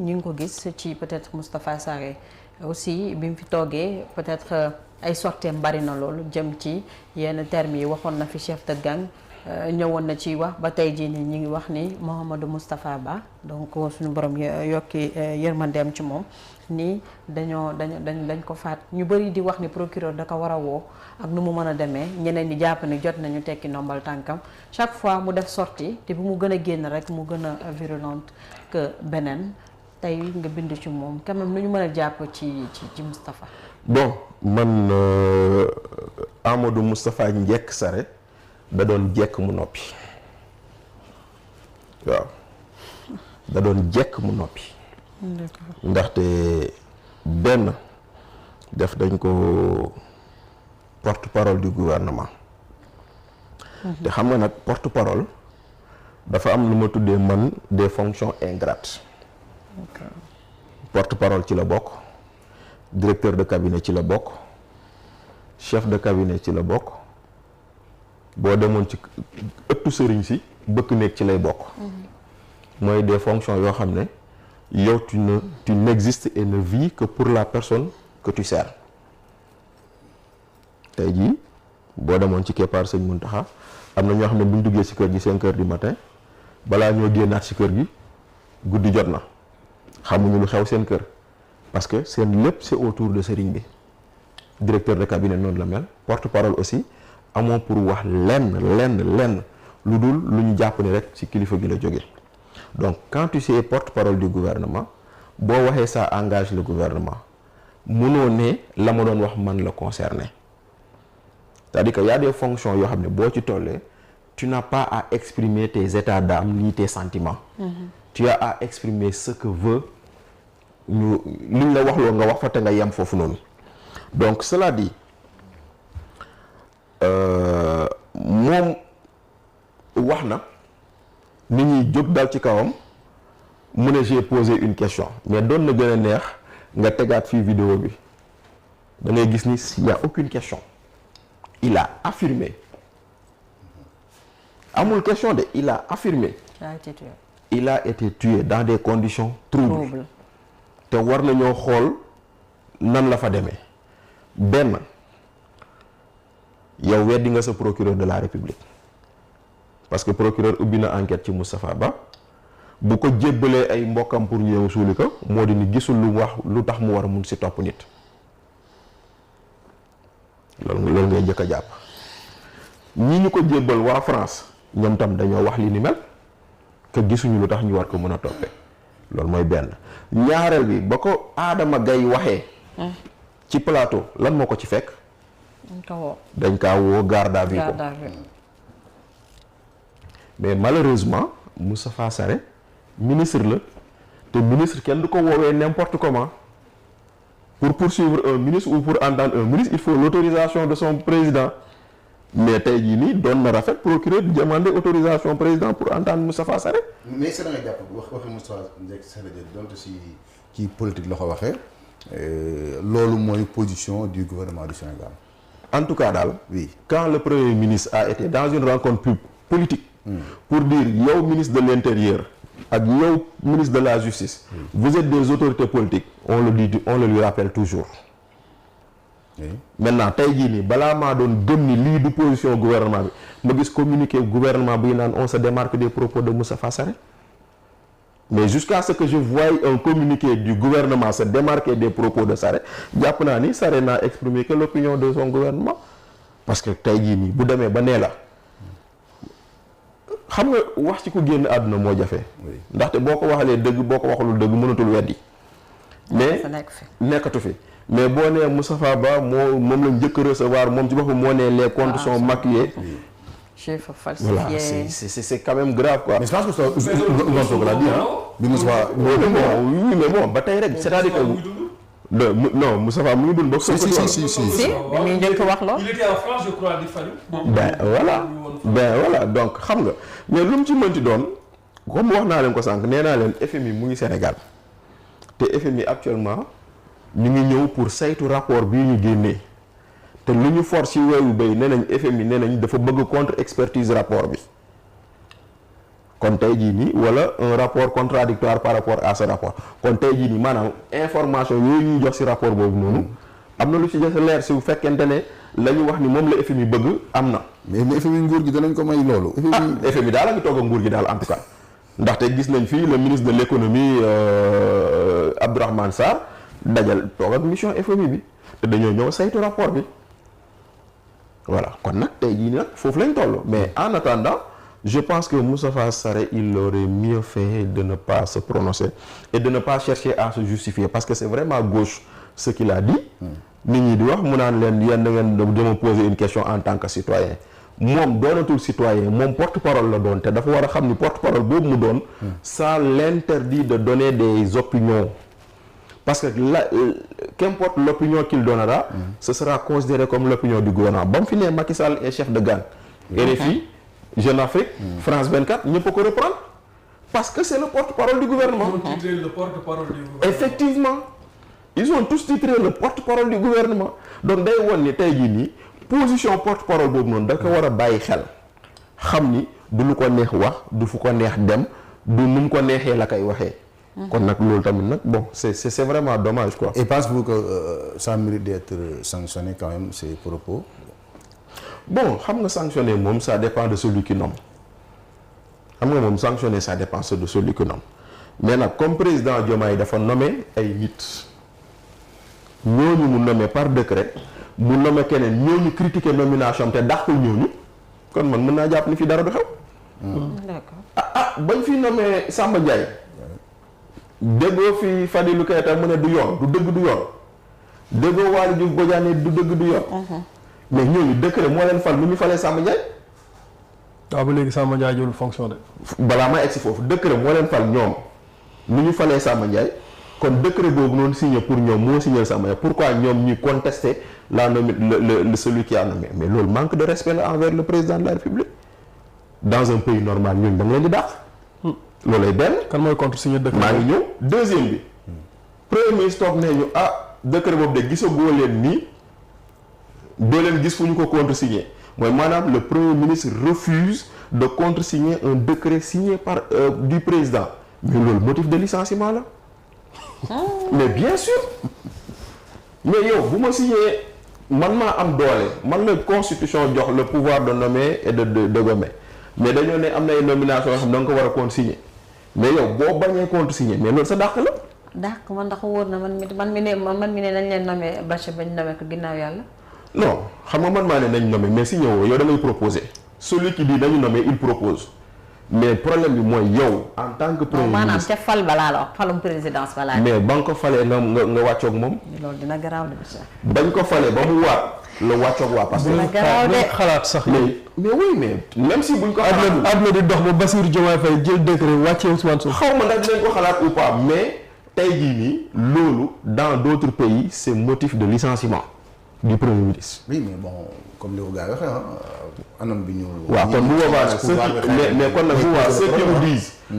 ñu ngi ko gis ci peut-être Moustapha Sarré aussi bi mu fi toogee peut-être ay sorteem bari na loolu jëm ci yenn termes yi waxoon na fi chef de gang ñëwoon na ci wax ba tey jii nii ñu ngi wax ni Mouhamadou Moustapha Ba donc suñu borom yokki yërmandeem ci moom nii dañ ko faat ñu bëri di wax ni procureur da ko war a woo ak nu mu mën a demee ñeneen ñi jàpp ni jot nañu tekki ndombal tànkam chaque fois mu def sortie te bu mu gën a génn rek mu gën a virulente que beneen tey nga bind ci moom quand même lu ñu mën a jàpp ci Moustapha. bon man Amadou Moustapha Njekk Sare da doon jekk mu noppi waaw da doon jekk mu noppi ndaxte benn def dañ ko porte-parole du gouvernement te xam nga nag porte-parole dafa am lu ma tuddee man des fonctions ingrates porte-parole ci la bokk directeur de cabinet ci la bokk chef de cabinet ci la bokk boo demoon ci ëttu sëriñ si bëkk nekk ci lay bokk mooy des fonctions yoo xam ne yow tu n'existes et ne vis que pour la personne que tu sers tey jii boo demoon ci keppaar sëñ Muntaxa am na ñoo xam ne bu ñu duggee ci kër gi 5 heures du matin balaa ñoo génnaat ci kër gi guddi jot na xamuñu lu xew seen kër parce que seen lépp c'est autour de sëriñ bi directeur de cabinet noonu la mel porte-parole aussi amoo pour wax lenn lu dul lu ñu jàpp ni rek ci kilifa gi la jóge donc quand tu es porte-parole du gouvernement boo waxee ça engage le gouvernement mënoo ne la ma doon wax man la concerné c'est-à-dire que y a des fonctions yoo xam ne boo ci tollee tu n'as pas à exprimer tes états d'âme ni tes sentiments tu as à exprimer ce que veut ñu liñ la wax loo nga wax fa te nga yem foofu noonu donc cela dit moom wax na nit ñi jóg dal ci kawam mu ne j'ai posé une question mais doon na gën a neex nga tegaat fii vidéo bi da ngay gis ni il y a aucune question il a affirmé amul question de il a affirmé il a été tué dans des conditions troubles te war nañoo xool nan la fa demee benn yow weddi nga sa procureur de la République parce que procureur ubbi na enquête ci Moustapha Ba bu ko jébbalee ay mbokkam pour ñëw suuli ko moo di ni gisul lu wax lu tax mu war a mun si topp nit loolu ngay njëkk a jàpp ñi ñu ko jébbal waa France ñoom tam dañoo wax li ni mel que gisuñu lu tax ñu war ko mën a toppee loolu mooy benn ñaareel bi ba ko Adama Gaye waxee ci plateau lan moo ko ci fekk dañ kaa woo garde à vue ko mais malheureusement Moustapha Sarré ministre la te ministre kenn du ko woowee n'importe comment pour poursuivre un ministre ou pour entendre un ministre il faut l'autorisation de son président mais tey jii nii doon na rafet procureur di demander autorisation président pour entendre Moustapha Sarré. mais sa da nga jàpp waxi Moustapha Sarré donte ci politique la ko waxee loolu mooy position du gouvernement du Sénégal. En tout cas daal oui quand le premier ministre a été dans une rencontre politique pour dire yow ministre de l'intérieur ak yow ministre de la justice vous êtes des autorités politiques on le lui rappelle toujours maintenant tey jii nii balaa maa doon gëm ni lii du position gouvernement bi ma gis communiqué gouvernement buy naan on se démarque des propos de Moustapha Sarré mais jusqu'à ce que je voie un communiqué du gouvernement se démarquer des propos de Sarré jàpp naa ni Sarré n'a exprimé que l'opinion de son gouvernement parce que tey jii nii bu demee ba nee la xam nga wax ci ku génn àdduna moo jafe ndaxte boo ko waxalee dëgg boo ko waxalul dëgg mënatul weddi mais nekkatu fi mais boo nee Moustapha Ba moom la njëkk recevoir moom ci boppam moo nee les comptes sont maquillés chiffres falsifiés. Voilà, c'est quand même grave quoi. mais je pense que ça on l'a dit bi Moustapha oui mais bon ba tey rek c'est-à-dire que non Moustapha mu ngi dund ba si muy njëkk wax lool. Il était en France je crois di falu. ben voilà donc xam nga mais lu mu ci mënti doon comme wax naa leen ko sànq nee naa leen FMI mu ngi Sénégal te FMI actuellement ñu ngi ñëw pour saytu rapport bii ñu génnee te lu ñu force ci weewu béy nee nañ FMI nee nañ dafa bëgg contre expertise rapport bi kon tey jii nii wala un rapport contradictoire par rapport à ce rapport kon tey jii nii maanaam information yooyu ñuy jox ci rapport boobu noonu am na lu ci des leer si bu fekkente ne la ñu wax ni moom la FMI bëgg am na. mais FMI nguur gi danañ ko may loolu. FMI daal a ngi toog ak nguur gi daal en tout cas ndaxte gis nañ fii le ministre de l'économie Abdourahmane Sarr dajal toog ak mission FMI bi te dañoo ñëw saytu rapport bi voilà kon nag tey jii nag foofu lañ toll mais en attendant je pense que Moustapha Sarré il aurait mieux fait de ne pas se prononcer et de ne pas chercher à se justifier parce que c'est vraiment gauche ce qu'il a dit. nit ñi di wax mu naan leen yéen da ngeen dama poser une question en tant que citoyen moom doonatul citoyen moom porte-parole la doon te dafa war a xam ni porte-parole boobu mu doon ça l'interdit de donner des opinions parce que qu'importe l'opinion qu'il donnera ce sera considéré comme l'opinion du gouvernement ba mu fi ne Macky Sall est chef de gang RFI Jeune Afrique France 24 ñëpp a ko reprendre parce que c'est le porte-parole du gouvernement effectivement ils ont tous titré le porte-parole du gouvernement donc day won ni tey jii nii position porte-parole boobu noonu da ko war a bàyyi xel xam ni du lu ko neex wax du fu ko neex dem du nu mu ko neexee la koy waxee. kon nag loolu tamit nag bon c'est vraiment dommage quoi. Et pensez-vous que ça mérite d'être sanctionné quand même ces propos? Bon xam nga sanctionner moom ça dépend de celui qui nomme xam nga moom sanctionner ça dépend de celui qui nomme mais nag comme président Diomaye dafa nommé ay nit. ñooñu mu nommé par décret mu nommé keneen ñooñu critiquer nomination te dàqul ñooñu kon man mën naa jàpp ni fi dara du xew. D'accord. Bañ fi nommé Samba Ndiaye déggoo fi Fadilou Keita mu ne du yoon du dëgg du yoon déggoo Waly Diouf Bodiane du dëgg du yoon. mais ñooñu décret moo leen fal nu ñu falee Samba Ndiaye. waaw ba léegi Samba Ndiaye jëlul fonction de. balaa may egg si foofu décret moo leen fal ñoom nu ñu falee Samba Ndiaye. kon décret boobu noonu signé pour ñoom moo signé Samba Ndiaye pourquoi ñoom ñuy contester la nomi le celui qui a nommé mais loolu manque de respect la envers le président de la République dans un pays normal ñun da nga leen di dàq. loolu lay benn. kan mooy contre signé décret maa ngi ñëw deuxième bi. premier ministre toog nee ñu décret boobu de gisagoo leen nii doo leen gis fu ñu ko contresigné mooy maanaam le premier ministre refuse de contresigner un décret signé par du président mais loolu motif de licenciement la. mais bien sûr mais yow bu ma signé man maa am doole man la constitution jox le pouvoir de nommer et de gommer mais dañoo ne am na ay nomination yoo xam da nga ko war a contre-signer mais yow boo bañee contre-signer mais loolu sa dàq la. dàq man ndax wóor na man mi ne nañ leen nommé Bachir bañ nommé ko ginnaaw yàlla. non xam nga man maa ne nañ nommé mais signé woo yow da ngay proposer celui qui dit nañu nommé il propose. mais problème bi mooy yow en tant que premier ministre maanaam ca fal balaa la wax falum présidence balaa mais ba nga ko falee nga wàccoog moom. loolu dina garaaw de bisa. bañ ko falee ba mu waat la wàccoog waa parce que. dina garaaw de xalaat sax. mais oui mais même si buñ ko. àdduna di dox ba Bassirou Diomaye Faye jël décret wàcce Ousmane Sonko. xaw ma ndax dinañ ko xalaat ou pas mais tey jii nii loolu dans d'autres pays c'est motif de licenciement du premier ministre. oui mais bon comme li ko gars yi waxee anam bi ñu. waaw kon bu boobaa nag mais kon nag bu boobaa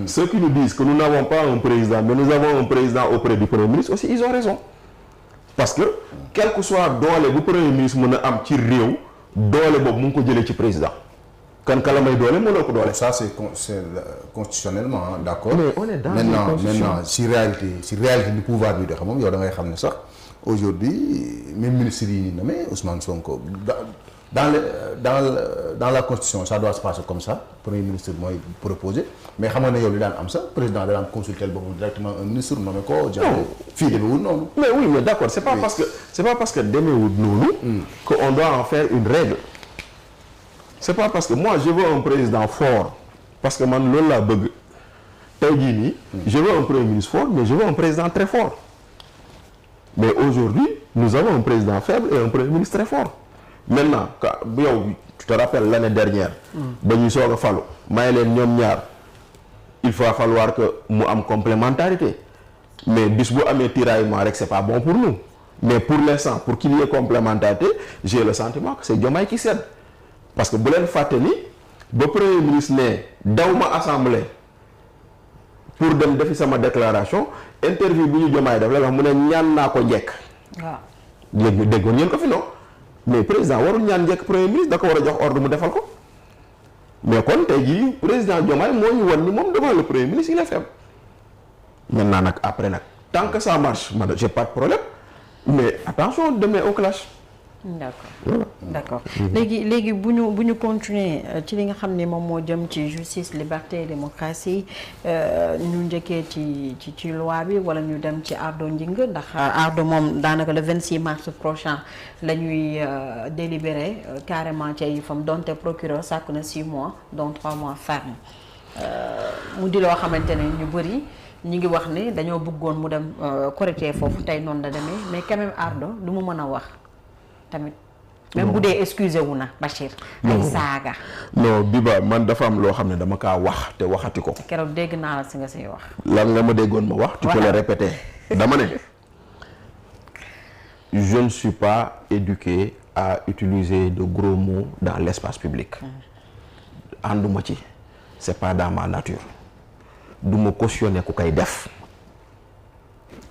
ceux qui nous disent que nous n'avons pas un président mais nous avons un président auprès du premier ministre aussi ils ont raison parce que quel que soit doole bu premier ministre mën a am ci réew doole boobu mu ngi ko jëlee ci président kan kala may doole mënoo ko doole. ça c'est constitutionnellement d'accord. mais on est dans maintenant si réalité du pouvoir bi doxe moom yow da ngay xam ne sax aujourd'hui même ministre yi nommé Ousmane Sonko dans la constitution ça doit se passer comme ça premier ministre mooy proposé mais xam nga ne yow li daan am sax président da daan consulter boppam directement un ministre nommé ko. non fii demeewul noonu. mais oui mais d'accord c'est pas parce que demeewul noonu. que on doit en faire une règle. c'est pas parce que moi je veux un président fort parce que man loolu laa bëgg tey jii nii. je veux un premier ministre fort mais je veux un président très fort. mais aujourd'hui nous avons un président faible et un premier ministre très fort maintenant yow tu te rappelles l'année dernière ba ñuy soog a falu may leen ñoom ñaar il va falloir que mu am complémentarité mais bis bu amee tiraillement rek c'est pas bon pour nous mais pour l'instant pour qu'il y ait complémentarité j'ai le sentiment que c'est Diomaye qui cède parce que bu leen fàtte ni ba premier ministre ne daw ma assemblée pour dem defi sama déclaration interview bu ñu Diomaye def la wax mu ne ñaan naa ko njekk. waaw léegi déggoon ngeen ko fi non mais président warul ñaan njekk premier ministre da ko war a jox ordre mu defal ko mais kon tey jii président Diomaye moo ñu wan ni moom devant le premier ministre il est faible. maintenant nag après nag tant que ça marche man j'ai pas de problème mais attention demain au clash. d'accord voilà. D'accord léegi bu ñu continuer ci li nga xam ne moom moo jëm ci justice liberté et démocratie ñu njëkkee ci loi bi wala ñu dem ci Ardo Gningue ndax Ardo moom daanaka le 26 mars prochain la ñuy délibéré carrément ci ay yëfam donte procureur sàkk na 6 mois dont 3 mois ferme mu di loo xamante ne ñu bëri ñi ngi wax ne dañoo bëggoon mu dem Korité foofu tey noonu la demee mais quand même Ardo lu mu mën a wax tamit même bu dee excusé wu na Bachir ay saaga non Biba man dafa am loo xam ne dama kaa wax te waxati ko keroog dégg naa la si nga say wax lan nga ma déggoon ma wax tu peux le répéter dama ne je ne suis pas éduqué à utiliser de gros mots dans l'espace public ànduma ci c'est pas dans ma nature du ma cautionner ku koy def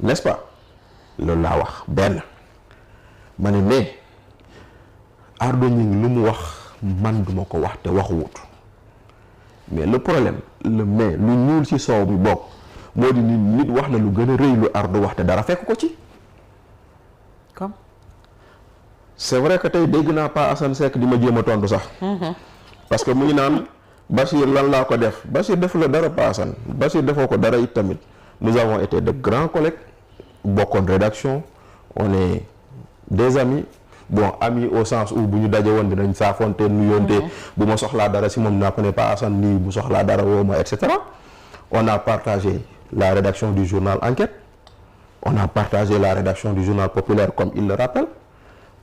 n'est-ce pas loolu laa wax benn ma ne mais Ardo Gningue lu mu wax man duma ko wax te waxuwut mais le problème le mais lu ñuul ci soow bi bokk moo di nit wax na lu gën a rëy lu Ardo wax te dara fekk ko ci comme c'est vrai que tey dégg naa Pa Assane Seck di ma jéem a tontu sax parce que mu ngi naan Bachir lan laa ko def Bachir def la dara Pa Assane Bachir defoo ko dara it tamit nous avons été de grands collègues bokkoon rédaction on est des amis bon amis au sens où bu ñu daje woon dinañ saafonte nuyoonte bu ma soxlaa dara si moom naa ko ne Pa Assane nii bu soxlaa dara woo ma et cetera on a partagé la rédaction du journal Enquête on a partagé la rédaction du journal Populaire comme il le rappelle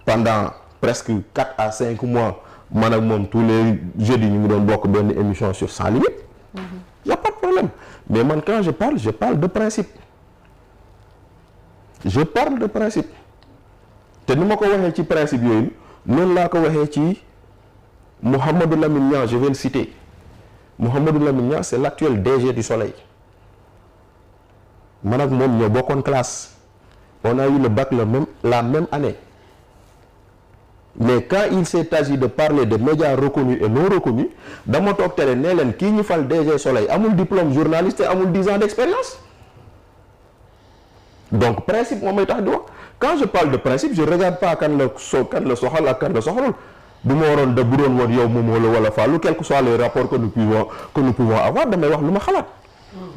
pendant presque 4 à 5 mois man ak moom tous les jeudis ñu ngi doon bokk benn émission sur Sans Limite y a pas de problème mais man quand je parle de principe je parle de principe te ni ma ko waxee ci principe yooyu noonu laa ko waxee ci Mouhamadou Lamine Niang je vais le citer Mouhamadou Lamine Niang c'est l'actuel DG du Soleil man ak moom ñoo bokkoon classe on a eu le bac la même année mais quand il s'est agi de parler de médias reconnus et non reconnus dama toog télé nee leen kii ñu fal DG Soleil amul diplôme journaliste et amul 10 ans d'expérience donc principe moom may tax di wax quand je parle de principe je regarde pas kan la soxal ak kan la soxalul bu ma waroon da bu doon woon yow moom la wala Fallou quels que soient les rapports que nous pouvons avoir damay wax lu ma xalaat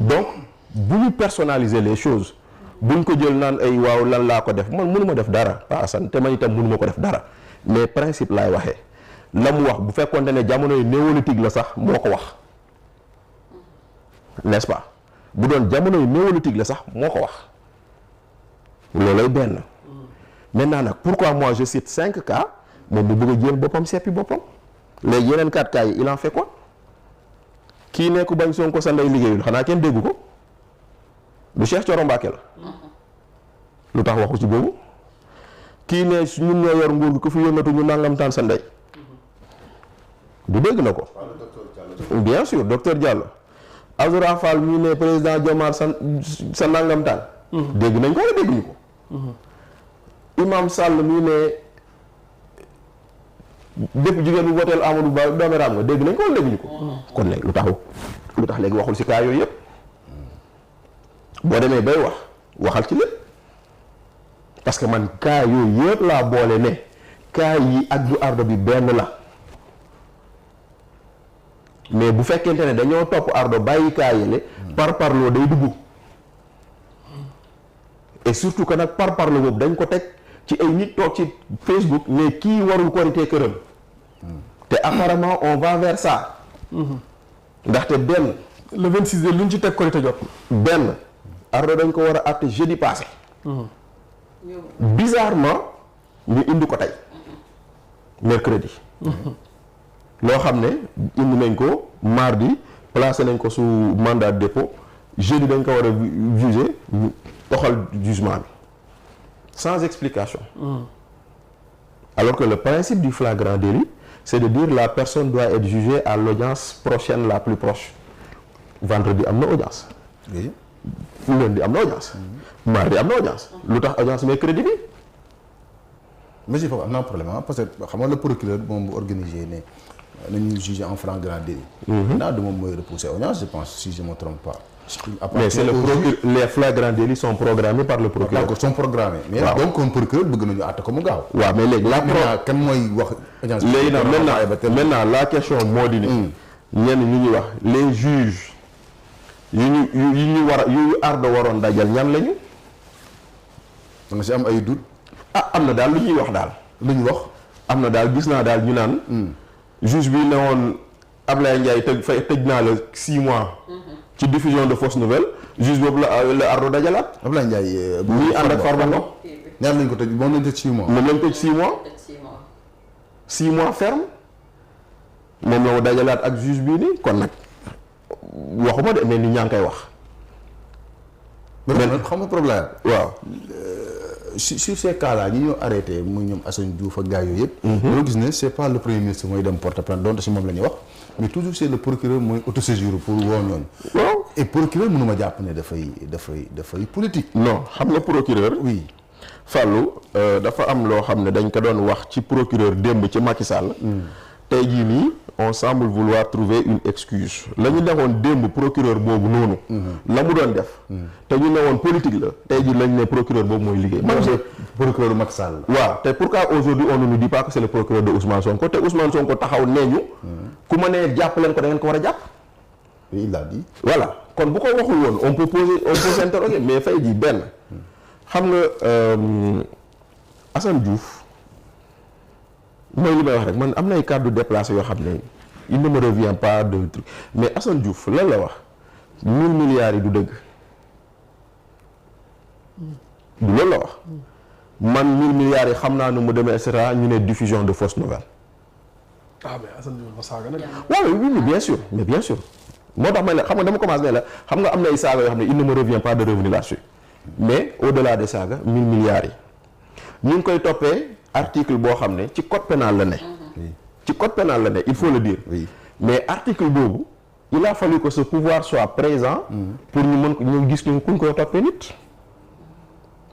donc bu ñu personnaliser les choses buñ ko jël naan ay waaw lan laa ko def man mënu ma def dara Pa Assane te man itam mënu ma ko def dara mais principe laay waxee la mu wax bu fekkoonte ne jamonoy néolithique la sax moo ko wax n'est-ce pas bu doon jamonoy néolithique la sax moo ko wax loolay benn maintenant nag pourquoi moi je cite 5 cas moom mu bëgg a jël boppam seppi boppam léegi yeneen 4 cas yi il en fait quoi kii nekku bañ Sonko sa ndey liggéeyul xanaa kenn déggu ko du Cheikh Thioro Mbacké la lu tax waxu ci boobu kii ne ñun ñoo yor nguur gi ku fi yónnatu ñu nangam taan sa ndey du dégg na ko bien sûr docteur Diallo Azoura Fall ñu ne président Diomaye sa nangam taan dégg nañ ko wala dégguñu ko Imam Sall ñu ne bépp jigéen bu woteel Amadou Ba dooméram nga dégg nañ ko wala dégguñu ko kon léegi lu tax léegi waxul ci cas yooyu yëpp boo demee bay waxal ci lépp parce que man cas yooyu yëpp laa boole ne cas yi ak du Ardo bi benn la mais bu fekkente ne dañoo topp Ardo bàyyi cas yële par parloo day dugg et surtout que nag par parloo boobu dañ ko teg ci ay nit toog ci Facebook mais kii warul korité këram te apparemment on va vers ça ndaxte benn le 26 de lu ñu ci teg korité jot benn Ardo dañ ko war a àtte jeudi passé bizarrement ñu indi ko tey mercredi loo xam ne indi nañ ko mardi placé nañ ko sous mandat de dépôt jeudi dañ ko war a juger ñu doxal jugement bi sans explication alors que le principe du flagrant délit c'est de dire la personne doit être jugée à l'audience prochaine la plus proche vendredi am na audience lundi am na audience mardi am na audience lu tax audience mercredi bi mais foofu am naa problème parce que xam nga le procureur moom bu organisé ne nañu juger en flagrant délit. Maintenant de moom mooy repousser audience je pense si je me trompe pas. mais c'est le procureur, les flagrants délits sont programmés par le procureur. d'accord sont programmés. mais donc comme procureur bëgg nañu àtte ko mu gaaw. waaw mais léegi kan mooy wax audience. léegi nag maintenant la question moo di ni ñenn ñu ñuy wax les juges yu ñu war a yu ardo waroon dajal ñan lañu. da nga si am ay doute. am na daal lu ñuy wax daal. lu ñu wax. am na daal gis naa daal ñu naan. juge bi ne woon Ablaye Ndiaye tëj naa la 6 mois. ci diffusion de fausses nouvelles juge boobu la ardo dajalaat. Ablaye Ndiaye. ñuy ànd ak Farba Ngom. ñaar lañ ko tëj moom lañ tëj 6 mois. moom lañ tëj 6 mois. 6 mois ferme. moom la mu dajalaat ak juge bii nii kon nag waxuma de mais nit ñaa ngi koy wax. mais xam nga problème. waaw. sur ces cas là ñi ñoo arrêté muy ñoom Assane Diouf ak gars yooyu yëpp. loolu gis ne c' est pas le premier ministre mooy dem porter plainte donte si moom la ñuy wax mais toujours c' est le procureur mooy autosaisir pour woo ñooñu. waaw et procureur mënuma jàpp ne dafay politique. non xam nga procureur. oui Fallou dafa am loo xam ne dañ ko doon wax ci procureur démb ci Macky Sall. tey jii nii on semble vouloir trouver une excuse la ñu defoon démb procureur boobu noonu. la mu doon def. te ñu ne woon politique la tey jii lañ ne procureur boobu mooy liggéey. man procureur Macky Sall. waaw te pourquoi aujourd'hui on ne nous dit pas que c'est le procureur de Ousmane Sonko te Ousmane Sonko taxaw nee ñu. ku ma nee jàpp leen ko da ngeen ko war a jàpp. il l'a dit. voilà kon bu ko waxul woon on peut s'interroger mais fay jii benn xam nga Assane Diouf. mooy li may wax rek man am na ay kàddu déplacé yoo xam ne il ne me revient pas de truc mais Assane Diouf lan la wax 1000 milliards yi du dëgg du loolu la wax man 1000 milliards yi xam naa nu mu demee et cetera ñu ne diffusion de fausses nouvelles. mais Assane Diouf ma saaga nag. waaw oui bien sûr mais bien sûr moo tax may la xam nga dama commencé ne la xam nga am na ay saaga yoo xam ne il ne me revient pas de revenir là-dessus mais au-delà des saaga 1000 milliards yi ñu ngi koy toppee. article boo xam ne ci code pénal la ne. ci code pénal la ne il faut le dire. oui mais article boobu il a fallu que ce pouvoir soit présent. pour ñu mën ko ñu gis ñu kuñ koy toppee nit.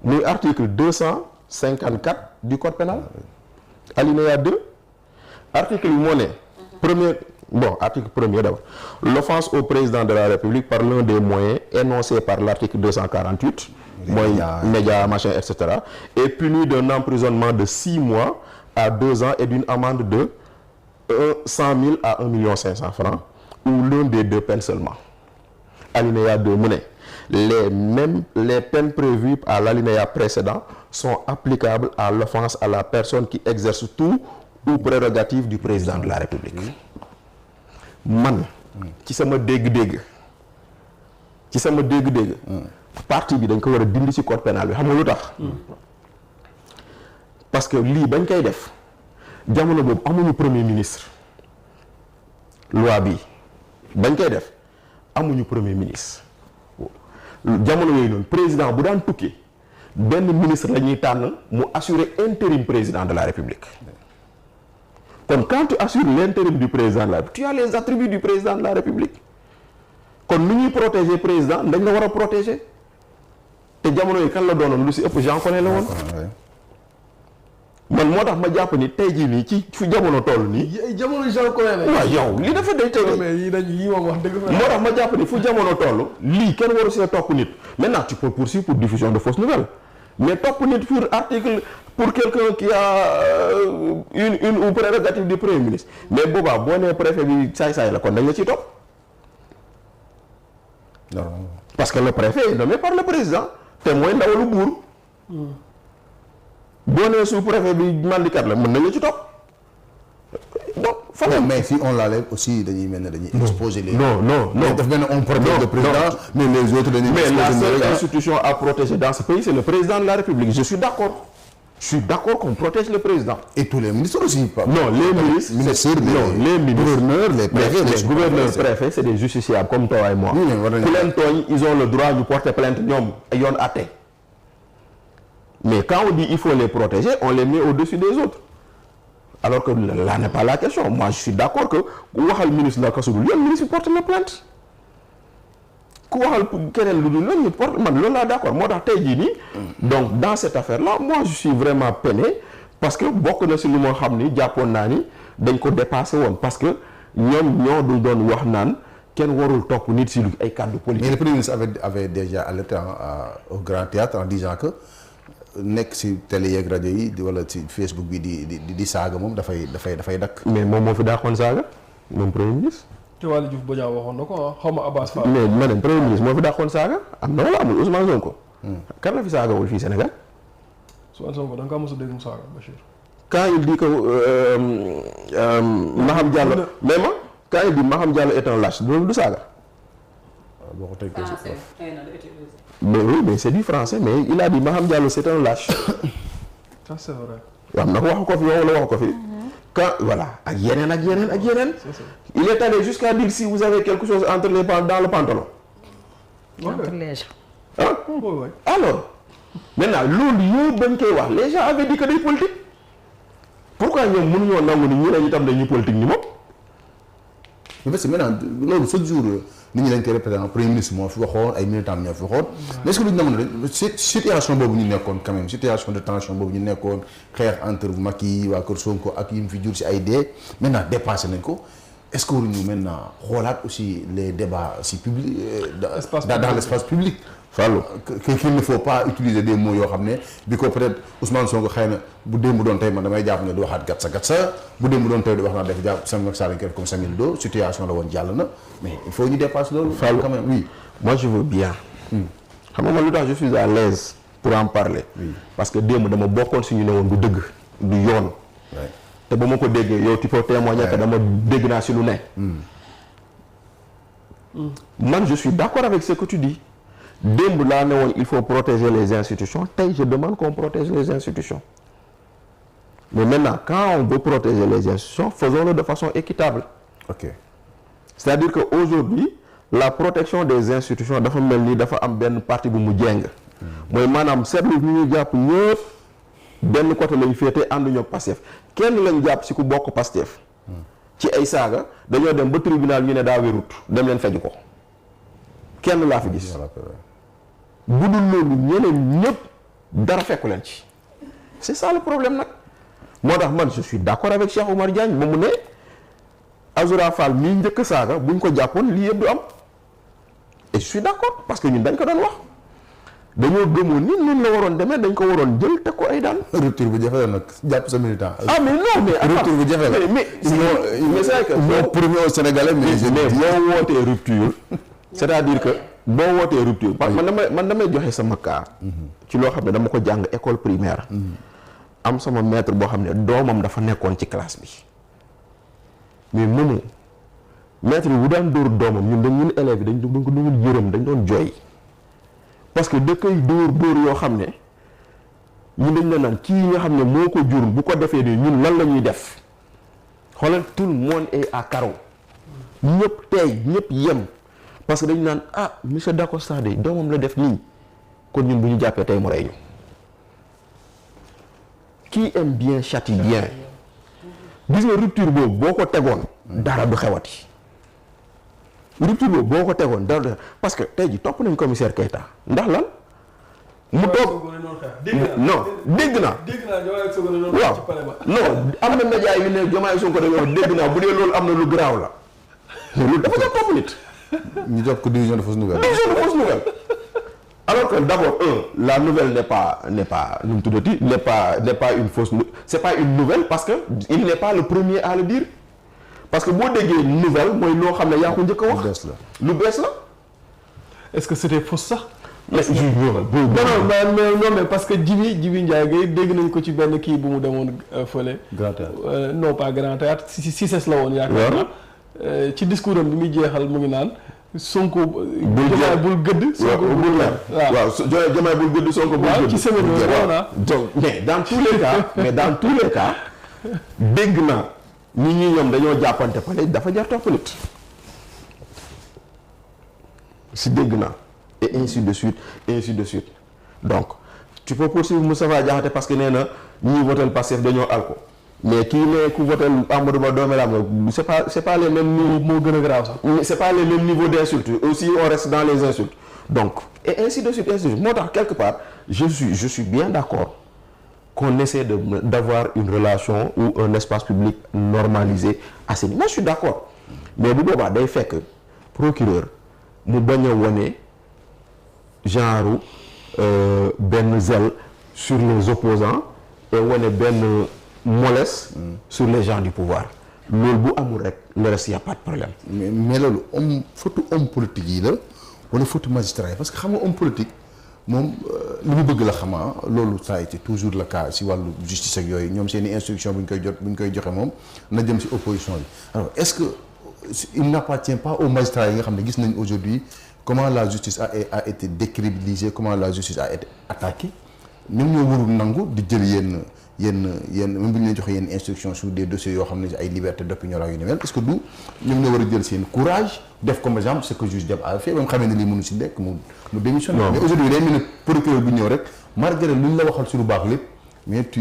muy article 254 du code pénal. alinéa 2. article bi moo ne. article premier d'abord. l'offense au président de la République par l'un des moyens énoncés par l'article 248. mooy média machin et cetera est puni d'un emprisonnement de 6 mois à 2 ans et d'une amende de 100 000 à 1,5 francs ou l'un des deux peines seulement. Alinéa 2 mu ne les peines prévues à l'alinéa précédent sont applicables à l'offense à la personne qui exerce tout ou prérogative du président de la République. man ci sama dégg-dégg parti bi dañ ko war a dindi ci code pénal bi xam nga lu tax. parce que lii bañ koy def jamono boobu amuñu premier ministre. loi bi bañ koy def amuñu premier ministre jamono yooyu noonu président bu daan tukki benn ministre la ñuy tànn mu assurer intérim président de la République. kon quand tu assures l'intérim du président de la République tu as les attributs du président de la République kon nu ñuy protéger président dañ la war a protéger. te jamono yi kan la doonoon lu si ëpp Jean Collin la woon. man moo tax ma jàpp ni tey jii nii ci fu jamono toll nii. jamono Jean Collin la. waaw yow li dafa day tey. mais yii moom wax dëgg fa. moo tax ma jàpp ni fu jamono toll lii kenn waru see topp nit maintenant tu peux poursuivre pour diffusion de fausses nouvelles mais topp nit pour article pour quelqu'un qui a une ou prérogative du premier ministre mais boobaa boo nee préfet bi saay-saay la kon dañ la ciy topp. parce que le préfet est nommé par le président. te mooy ndawalu buur boo nee sous préfet bi mandikat la mën nañu ci topp donc mais si on l'enlève aussi dañuy mel ne dañuy exposer les non daf mel ne on protège le président mais les autres dañuy mais la seule institution à protéger dans ce pays c'est le président de la République je suis d'accord qu'on protège le président et tous les ministres aussi pas non les ministres les gouverneurs les préfets les gouverneurs préfets c'est des justiciables comme toi et moi ku leen tooñ ils ont le droit ñu porter plainte ñoom yoon àtte mais quand on dit il faut les protéger on les met au-dessus des autres alors que là n'est pas la question moi je suis d'accord que ku waxal ministre la kasudul yoon ministre bi porte la plainte ku waxal keneen lu dul la ñu porte man loolu laa d'accord moo tax tey jii nii donc dans cette affaire là moi je suis vraiment peiné parce que bokk na si lu moo xam ni jàppoon naa ni dañ ko dépassé woon parce que ñoom ñoo dul doon wax naan kenn warul topp nit si lu ay kàddu politique. mais le premier ministre avait déjà alerté au Grand Théâtre en disant que nekk si télé yeeg rajo yi wala si Facebook bi di saaga moom dafay dakk. mais moom moo fi daaxoon saaga moom premier ministre. te Waly Diouf Bodian waxoon na ko xaw ma Abbas Fall. mais ma ne premier ministre moo fi daaxoon saaga am na wala amul Ousmane Sonko. kan la fi saagawul fii Sénégal. Ousmane Sonko da nga kaa mos a dégg mu saaga Bachir. quand il dit que Maham Diallo mais quand il dit Maham Diallo est un lâche loolu du saaga. boo ko teg ko si mais oui mais c'est du français mais il a dit Maham Diallo c'est un lâche. ça c'est vrai. am na ko wax ko fi wala wax ko fi. quand voilà ak yeneen ak yeneen ak yeneen. il est allé jusqu'à dire si vous avez quelque chose entre les dans le pantalon. entre les gens. ah oui. alors maintenant loolu yëpp bañ koy wax les gens avaient dit que day politique pourquoi ñoom mënuñoo nangu ni ñu ne ñu tam dañuy politique ni moom. mais parce que maintenant loolu chaque jour nit ñi dañ koy répété premier ministre moo fi waxoon ay militants ñoo fi waxoon. mais est-ce que duñ nangu ne situation boobu ñu nekkoon quand même situation de tension boobu ñu nekkoon xeex entre Macky waa Kër Sonko ak yi mu fi jur si ay dee maintenant dépassé nañ ko est-ce que waruñu maintenant xoolaat aussi les débats si public. dans l'espace public. Fallou qu'il ne faut pas utiliser des mots yoo xam ne bi ko peut-être Ousmane Sonko xëy na bu démb doon tey man damay jàpp ne di waxaat gatsa bu démb doon tey di wax naa def jàpp Samuel Sarr comme Samuel Do situation la woon jàll na mais il faut ñu dépasser loolu. Fallou quand même oui. moi je veux bien. xam nga man lu tax je suis à l'aise pour en parler. Oui. parce que démb dama bokkoon si ñu ne woon du dëgg du yoon. te ba ma ko déggee yow tu peux témoigner que dama dégg naa si lu ne. man je suis d'accord avec ce que tu dis. démb laa ne woon il faut protéger les institutions tey je demande qu'on protège les institutions mais maintenant quand on veut protéger les institutions faisons-le de façon équitable. ok c'est-à-dire que aujourd'hui la protection des institutions dafa mel ni dafa am benn partie bu mu jéng mooy maanaam seetlu ñu ñuy jàpp ñëpp benn côté lañ féete ànduñu ak Pastef kenn lañ jàpp si ku bokk Pastef ci ay saaga dañoo dem ba tribunal ñu ne daa wérut dem leen feju ko kenn laa fi gis bu dul loolu ñeneen ñëpp dara fekku leen ci c'est ça le problème nag moo tax man je suis d'accord avec Cheikh Oumar Diagne ba mu ne Azoura Fall mii njëkk saaga buñ ko jàppoon lii yëpp du am et je suis d'accord parce que ñun dañ ko doon wax dañoo gëmoon ni noonu la waroon demee dañ ko waroon jël teg ko ay daan. rupture bu jafe la nag jàpp sa militant. ah mais non mais rupture bu jafe la mais c'est vrai que moo premier au Sénégalais mais boo wootee rupture c'est-à-dire que boo wootee rupture parce que man damay joxe sama cas ci loo xam ne dama ko jàng école primaire am sama maître boo xam ne doomam dafa nekkoon ci classe bi mais moomu maître bi bu daan dóor doomam ñun élèves yi dañ doon yërëm dañ doon jooy parce que da koy dóor yoo xam ne ñun dañ la naan kii nga xam ne moo ko jur bu ko defee nii ñun lan la ñuy def xoolal tout le monde est à carreau ñëpp tey ñëpp yem parce que dañu naan ah monsieur Dacosta de doomam la def nii kon ñun bu ñu jàppee tey mu rey ñu qui aime bien châtie bien gis nga rupture boobu boo ko tegoon dara du xewati rupture boobu boo ko tegoon dara du parce que tey ji topp nañ commissaire Keita ndax lan mu toog non dégg naa waaw non am na média yu ne Diomaye Sonko dañoo dégg naa bu dee loolu am na lu garaaw la loolu dafa jox topp nit ñu jox ko division de fausse nouvelle. division de fausse nouvelle alors que d'abord la nouvelle n'est pas nu mu tuddati n'est pas une fausse c'est pas une nouvelle parce que il n'est pas le premier à le dire parce que boo déggee nouvelle mooy loo xam ne yaa ko njëkk a wax. lu bees la. est-ce que c'était fausse sax. mais non mais parce que Djibi Ndiaye Gueye dégg nañ ko ci benn kii bu mu demoon fële. Grand Théâtre non pas Grand Théâtre si ses la woon yaakaar naa. ci discours am bi muy jeexal mu ngi naan Sonko. bul gëdd. Sonko bul mer waaw Diomaye bul gëdd Sonko bul gëdd. ci semaine yooyu voilà. donc mais dans tous les cas dégg naa nit ñi ñoom dañoo jàppante pale dafa jar topp nit si dégg naa et ainsi de suite donc tu peux poursuivre Moustapha Diakhaté parce que nee na ñii votel Pastef dañoo alko mais kii ne ku voté Amadou Ba dooméram c'est pas les mêmes niveaux moo gën a grave sax c'est pas les mêmes niveaux d'insultes aussi on reste dans les insultes donc et ainsi de suite moo tax quelque part je suis bien d'accord qu'on essaie d'avoir une relation ou un espace public normalisé assaini. Moi je suis d'accord mais bu boobaa day fekk procureur mu bañ a wone genre benn zèle sur les opposants et wane benn mollesse sur les gens du pouvoir loolu bu amul rek le reste y a pas de problème. mais loolu homme politique yi la wala faute magistrat yi parce que xam nga homme politique moom li mu bëgg la xamaa loolu ça a été toujours le cas si wàllu justice ak yooyu ñoom seen i instruction bu ñu koy joxe moom na jëm si opposition bi alors est-ce que il n'appartient pas aux magistrats yi nga xam ne gis nañ aujourd'hui comment la justice a été décrédibilisée, comment la justice a été attaquée. Ñoom ñoo warul nangu di jël yenn même bu ñu leen joxe yenn instruction sur des dossiers yoo xam ne ay liberté d'opinion yu ni mel est-ce que du ñoom ñoo war a jël seen courage def comme exemple ce que juge Diab a fait ba nga xamee ne lii mënu si nekk mu démissionné. mais aujourd'hui day mel ne procureur bu ñëw rek malgré lu ñu la waxal sur lu baax lépp mais tu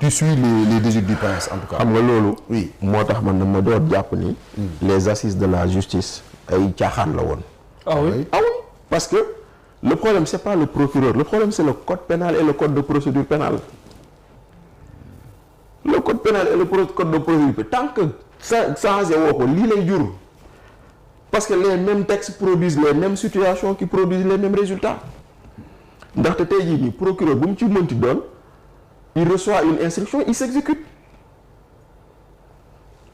suis les désirs du prince en tout cas. xam nga loolu. oui moo tax man dama doon jàpp ni. les assises de la justice ay caaxaan la woon. Ah oui. Ah oui, parce que le problème c'est pas le procureur, le problème c'est le code pénal et le code de procédure pénale. Le code pénal et le code de procédure pénale, tant que ça changé woo ko lii lay jur parce que les mêmes textes produisent les mêmes situations qui produisent les mêmes résultats ndaxte tey jii nii procureur bu mu ci mënti doon il reçoit une instruction il s'exécute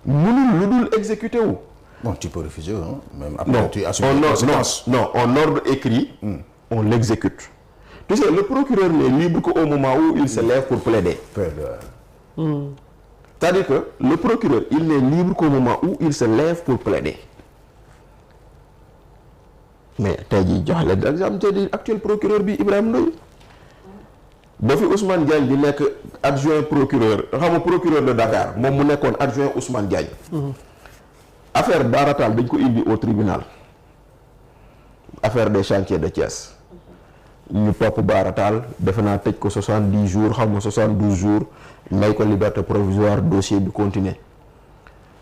mënul lu dul exécuté wu. Bon, tu peux refuser, hein? Même après, Non, tu assumes les conséquences. non, en ordre écrit, on l'exécute. Tu sais, le procureur n'est libre qu'au moment où il se lève pour plaider. C'est-à-dire que le procureur, il n'est libre qu'au moment où il se lève pour plaider. Mais tey jii jox leen exemple tey jii actuel procureur bi Ibrahima Ndoye ba fi Ousmane Diagne di nekk adjoint procureur xam nga procureur de Dakar moom mu nekkoon adjoint Ousmane Diagne. Affaire Baratal dañ ko indi au tribunal affaire des chantiers de Thiès ñu topp Baratal defe naa tëj ko 70 jours xam nga 72 jours may ko liberté provisoire dossier bi continuer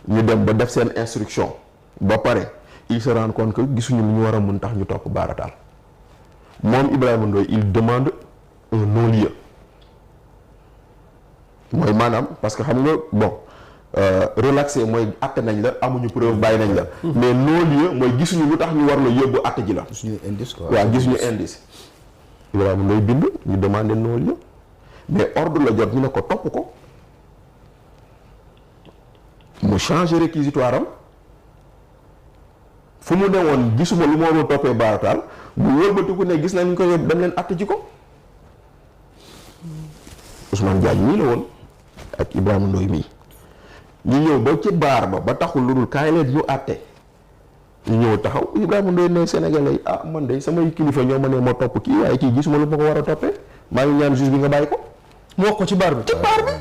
ñu dem ba def seen instruction ba pare il se rend compte que gisuñu lu ñu war a mën tax ñu topp Baratal moom Ibrahima Ndoye il demande un non-lieu mooy maanaam parce que xam nga bon. relaxé mooy atte nañ la amuñu preuve bàyyi nañ la mais non-lieu mooy gisuñu lu tax ñu war la yóbbu atte ji la gisuñu indice quoi. waaw gisuñu indice Ibrahima Ndoye bind ñu demandé non-lieu mais ordre la jot ñu ne ko topp ko mu changé réquisitoire am fu mu ne woon gisuma lu ma war a toppee Baratal mu wëlbatiku ne gis nañ ko yóbbu dem leen atte ji ko Ousmane Diagne mii la woon ak Ibrahima Ndoye mii ñu ñëw ba ci baar ba taxul lu dul kaay leen ñu àtte ñu ñëw taxaw Ibrahima Ndoye ne Sénégalais yi ah man de samay kilifa ñoo ma ne ma topp kii waaye kii gisuma lu ma ko war a toppee maa ngi ñaan juge bi nga bàyyi ko. mu wax ko ci baar bi. ci baar bi.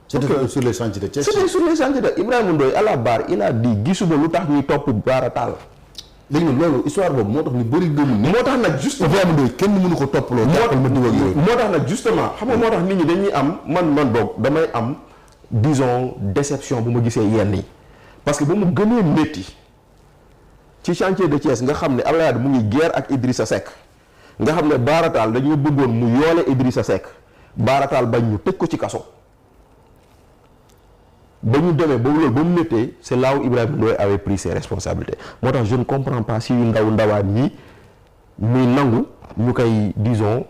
C'était sur les chantiers de Thiès. C'était sur les chantiers de Ibrahima Ndoye à la barre il a dit gisuma lu tax ñuy topp Baratal. léegi nag loolu histoire boobu moo tax ñu bëri gëmul ne. moo tax nag justement Ibrahima Ndoye kenn mënu ko topp loolu. jàppal ma diw ak yooyu. moo tax nag justement xam nga moo tax nit ñi dañuy am man boog damay am disons déception bu ma gisee yenn yi parce que ba mu gënee métti ci chantier de Thiès nga xam ne Abdoulaye Wade mu ngi guerre ak Idrissa Seck nga xam ne Baratal dañoo bëggoon mu yoole Idrissa Seck Baratal bañ ñu tëj ko ci kaso ba ñu demee ba loolu ba mu méttee c'est là où Ibrahima Ndoye avait pris ses responsabilités moo tax je ne comprends pas si yu ndawaan ñi muy nangu ñu koy disons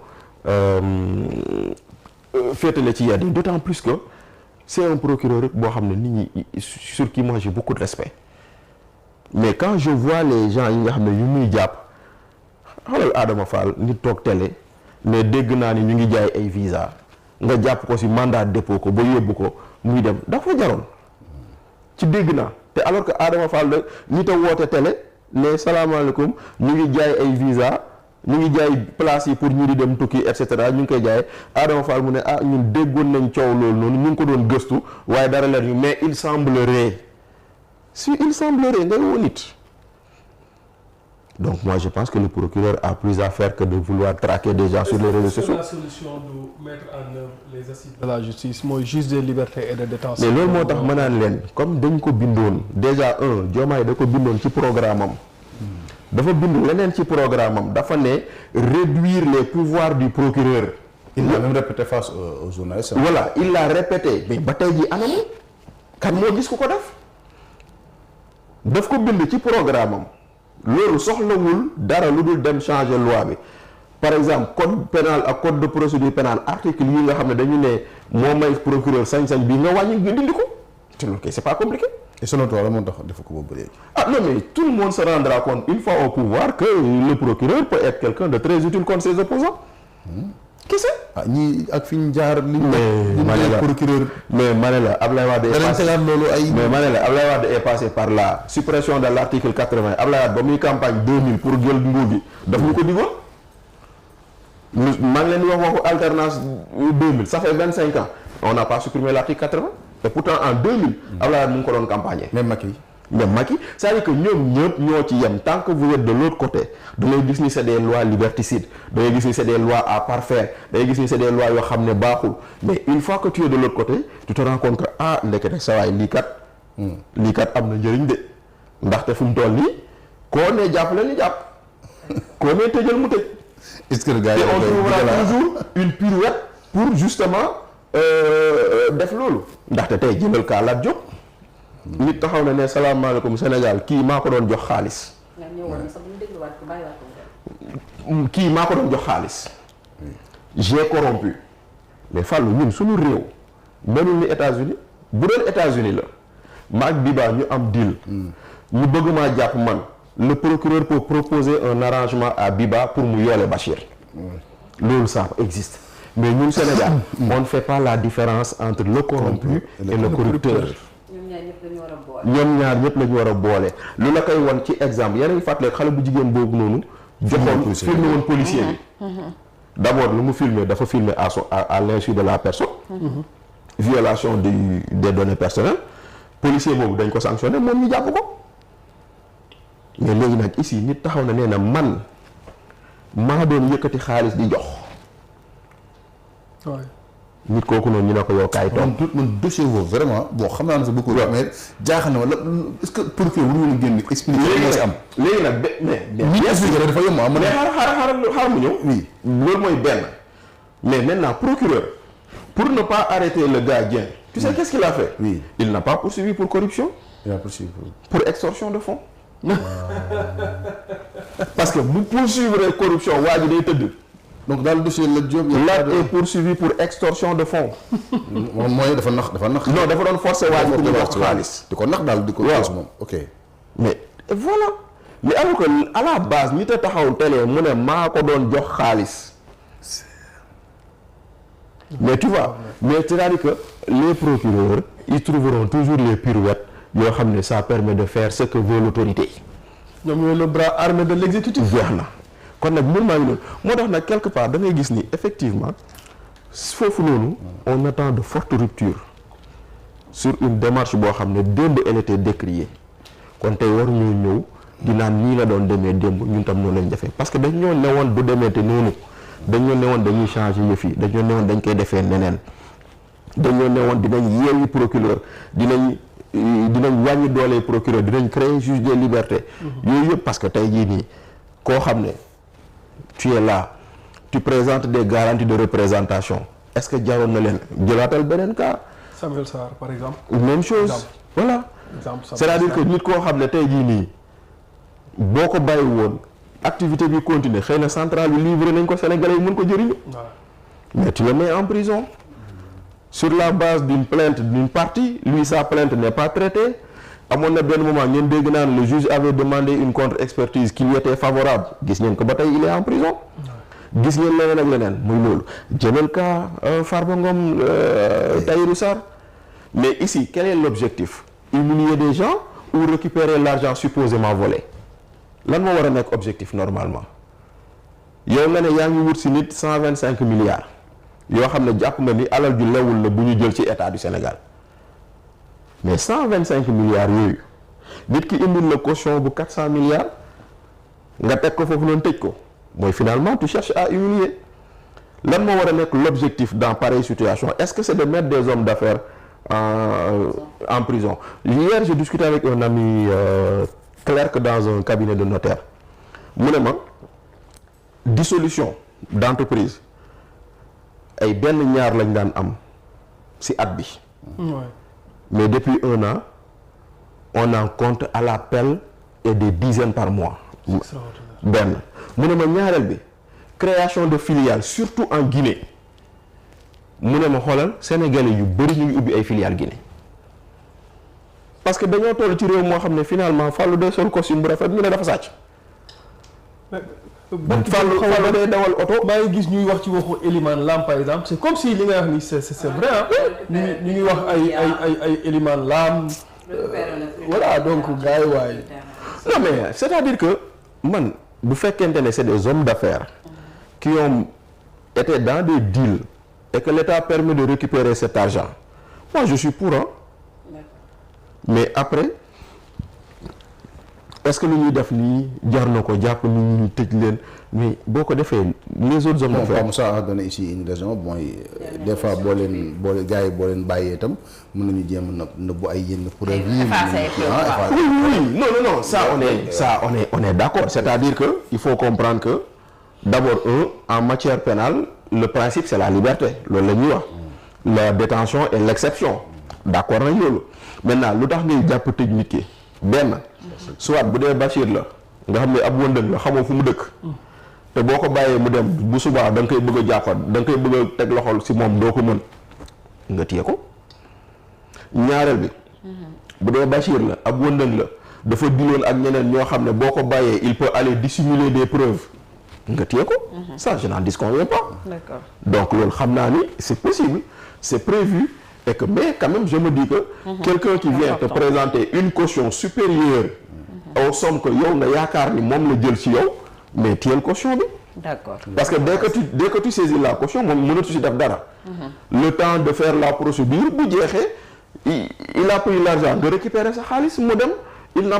féetale ci yenn d'autant plus que c'est un procureur rek boo xam ne nit ñi sur qui moi j'ai beaucoup de respect mais quand je vois les gens yi nga xam ne yu muy jàpp xoolal Adama Fall nit toog télé mais dégg naa ni ñu ngi jaay ay visa nga jàpp ko ci mandat dépôt ko ba yóbbu ko muy dem dafa jaroon ci dégg naa te alors que Adama Fall da nit a woote télé ne salaamaaleykum ñu ngi jaay ay visa ñu ngi jaay place yi pour ñu di dem tukki et cetera ñu ngi koy jaay Adama Fall mu ne ah ñun déggoon nañ coow loolu noonu ñu ngi ko doon gëstu waaye dara leer ñu mais il semblerait ngay woo nit donc moi je pense que le procureur a plus à faire que de vouloir traquer des gens sur les réseaux sociaux. La solution de mettre en œuvre les assises de la justice mooy juge des libertés et de détention. mais loolu moo tax ma naan leen comme dañ ko bindoon déjà Diomaye da ko bindoon ci programme am dafa bind leneen ci programme am dafa ne réduire les pouvoirs du procureur. il l'a même répété face aux journalistes. voilà il l'a répété mais ba tey jii anamu kan moo gis ku ko daf ko bind ci programme am loolu soxlawul dara lu dul dem changer loi bi par exemple code pénal ak code de procédure pénale article yi nga xam ne dañu ne moo may procureur sañ-sañ bi nga wàññi nga dindi ko te loolu kay c'est pas compliqué. et selon toi la moo tax def ko boobu léegi. ah non mais tout le monde se rendra compte une fois au pouvoir que le procureur peut être quelqu'un de très utile contre ses opposants kese. ah ñii ak fi ñu jaar. li ma ne la procureur. mais ma ne la Ablaye Wade est passé loolu ay. mais ma ne la Ablaye Wade est passé par la suppression de l'article 80 Ablaye Wade ba muy campagne 2000 pour jël nguur gi daf ñu ko digoon. maa ngi leen di wax waxu alternance 2000 ça fait 25 ans on n'a pas supprimé l'article 80 et pourtant en 2000 Ablaye Wade mu ngi ko doon campagne. même Macky. c'est-à-dire que ñoom ñëpp ñoo ci yem tant que vous êtes de l'autre côté da ngay gis ni c'est des lois liberticides da ngay gis ni c'est des lois à parfaire da ngay gis ni c'est des lois yoo xam ne baaxul mais une fois que tu es de l'autre côté tu te rends compte que ah ndekete sa waay lii kat am na njëriñ de ndaxte fu mu toll nii koo ne jàpp la ni jàpp koo ne tëjal mu tëj. est-ce que le gars et on trouvera toujours une pirouette pour justement def loolu ndaxte tey jëlal kaa Lat Diop nit taxaw na ne salaamaaleykum Sénégal kii maa ko doon jox xaalis. kii maa ko doon jox xaalis. j'ai corrompu mais Fallou ñun suñu réew melul ni États-Unis bu doon États-Unis la maag Biba ñu am deal. ñu bëgg maa jàpp man le procureur peut proposer un arrangement à Biba pour mu yoole Bachir. loolu ça existe mais ñun Sénégal on ne fait pas la différence entre le corrompu et le corrupteur. ñoom ñaar ñëpp la ñu war a boole lu la koy won ci exemple yeneen fàttali xale bu jigéen boobu noonu joxoon filmé woon policier bi d'abord lu mu filmé dafa filmé à l'insu de la personne violation des données personnelles policier boobu dañ ko sanctionné moom ñu jàpp ko mais léegi nag ici nit taxaw na nee na man maa doon yëkkati xaalis di jox nit kooku noonu ñu ne ko yow kaay toog. man dossier boobu vraiment bon xam naa ne sax beaucoup. mais jaaxal na ma la est-ce que procureur wu ñu génn expliquer. léegi am léegi nag mais expliquer dafa yomb am. mais xaaral mu ñëw. oui loolu mooy benn. mais maintenant procureur pour ne pas arrêter le gardien. tu sais qu'est-ce qu'il a fait. oui il n'a pas poursuivi pour corruption. il a poursuivi pour extorsion de fonds. parce que bu poursuivre corruption waa ji day tëdd. donc dans le dossier Lat Diop. Lat est poursuivi pour extorsion de fonds. moom mooy dafa nax. non dafa doon forcer waa ji pour ñu jox xaalis. di ko nax daal di ko. waaw moom ok. mais voilà mais alors que à la base ñi te taxaw télé mu ne maa ko doon jox xaalis. mais tu vois mais c'est-à-dire que les procureurs ils trouveront toujours les pirouettes yoo xam ne ça permet de faire ce que veut l'autorité. ñoom ñooy le bras armé de l'exécutif. jeex na. kon nag mbir maa ngi noonu moo tax nag quelque part da ngay gis ni effectivement foofu noonu on attend de fortes ruptures sur une démarche boo xam ne démb elle était décriée kon tey war ñoo ñëw di naan nii la doon demee démb ñun tam noonu lañ defee parce que dañ ñoo newoon du demee te noonu dañ ñoo newoon dañuy changer yëf yi dañ ñoo newoon dañ koy defee neneen dañ ñoo newoon dinañ yeewi procureur dinañ wàññi doole procureur dinañ créer juge des libertés yooyu yëpp parce que tey jii nii koo xam ne tu es là tu présentes des garanties de représentation est-ce que jaroon na leen jëlaatal beneen cas. Samuel Sarr par exemple. même chose voilà. c'est-à-dire que nit koo xam ne tey jii nii boo ko bàyyi woon activité bi continuer xëy na centrale bi livré nañ ko Sénégalais yi mën ko jëriñu. mais tu le mets en prison sur la base d'une plainte d'une partie lui sa plainte n'est pas traitée. amoon na benn moment ngeen dégg naan le juge avait demandé une contre-expertise qui lui était favorable gis ngeen ko ba tey il est en prison gis ngeen leneen ak leneen muy loolu jëlal cas Farba Ngom Tahirou Sarr mais ici quel est l'objectif humilier des gens ou récupérer l'argent supposément volé lan moo war a nekk objectif normalement yow nga ne yaa ngi wut si nit 125 milliards yoo xam ne jàpp nga ni alal ju lewul la bu ñu jël ci état du Sénégal mais 125 milliards yooyu nit ki indil la caution bu 400 milliards nga teg ko foofu noonu tëj ko mooy finalement tu cherches à humilier lan moo war a nekk l'objectif dans pareille situation est-ce que c'est de mettre des hommes d'affaires en prison hier j'ai discuté avec un ami clerc dans un cabinet de notaire mu ne ma dissolution d'entreprise ay benn ñaar lañ daan am ci at bi. mais depuis 1 an on en compte à l'appel et des dizaines par mois. benn mu ne ma ñaareel bi création de filiales surtout en Guinée mu ne ma xoolal sénégalais yu bëri ñu ngi ubbi ay filiales Guinée parce que dañoo toll ci réew moo xam ne finalement Fallou day sol costume bu rafet ñu ne dafa sàcc. Fallou day dawal oto. maa ngi gis ñuy wax ci waxu Elimane Lam par exemple c'est comme si li nga wax ni c'est vrai ah. ñu ngi wax ay Elimane Lam. voilà donc gars yi waaye. non mais c'est-à-dire que man bu fekkente ne c'est des hommes d'affaires qui ont été dans des deals et que l'État permet de récupérer cet argent moi je suis pour hein. Mais après est-ce que lu ñuy def nii jar na ko jàpp nit ñi ñu tëj leen mais boo ko defee les autres hommes d'affaires. comme ça a donné ici une raison mooy des fois boo leen gars yi boo leen bàyyee itam mën nañu jéem a nëbbu ay yenn preuves yi. oui non on est d'accord c'est-à-dire que il faut comprendre que d'abord en matière pénale le principe c'est la liberté loolu la ñuy wax la détention est l'exception d'accord nañ loolu maintenant lu tax ngay jàpp tëj nit ki benn soit bu dee Bachir la nga xam ne ab wëndëng la xamoo fu mu dëkk te boo ko bàyyee mu dem bu subaa da nga koy bëgg a jàppat da nga koy bëgg a teg loxol ci moom doo ko mën nga téye ko ñaareel bi bu dee Bachir la ab wëndëng la dafa diloon ak ñeneen ñoo xam ne boo ko bàyyee il peut aller dissimuler des preuves nga téye ko ça je n'en disconviens pas. D'accord. Donc loolu xam naa ni c'est possible c'est prévu et que mais quand même je me dis que quelqu'un qui vient te présenter une caution supérieure aux sommes que yow nga yaakaar ni moom la jël ci yow mais téyel caution bi. D'accord. Parce que dès que tu saisis la caution moom mënatu ci def dara. Le temps de faire la procédure bu jeexee il a pris l'argent nga récupérer sa xaalis mu dem il n'a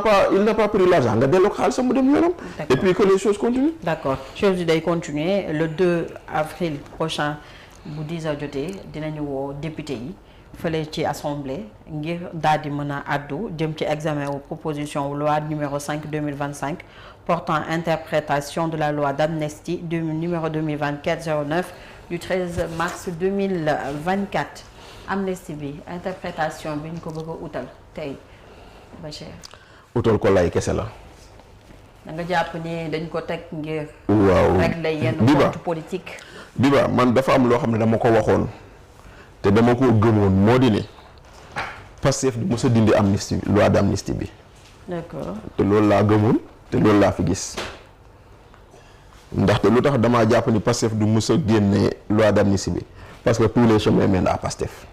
pas pris l'argent nga delloo ko xaalisam mu dem yoonam. Et puis que les choses continuent. D'accord choses yi day continuer le 2 avril prochain bu 10h jotee dinañu woo député yi fële ci assemblée ngir daal di mën a addu jëm ci examen wu proposition loi numéro 5/2025 portant interprétation de la loi d'amnistie numéro 2024-09 du 13 mars 2024 amnistie bi interprétation bi ñu ko bëgg a utal tey Bachir. utal ko lay kese la. da nga jàpp ni dañ ko teg ngir. waaw régler yenn compte politique. Biba man dafa am loo xam ne dama ko waxoon te dama ko gëmoon moo di ne Pastef du mës a dindi amnistie loi d'amnistie bi. D'accord. te loolu laa gëmoon te loolu laa fi gis ndaxte lu tax damaa jàpp ni Pastef du mës a génne loi d'amnistie bi parce que tous les chemins mènent à Pastef.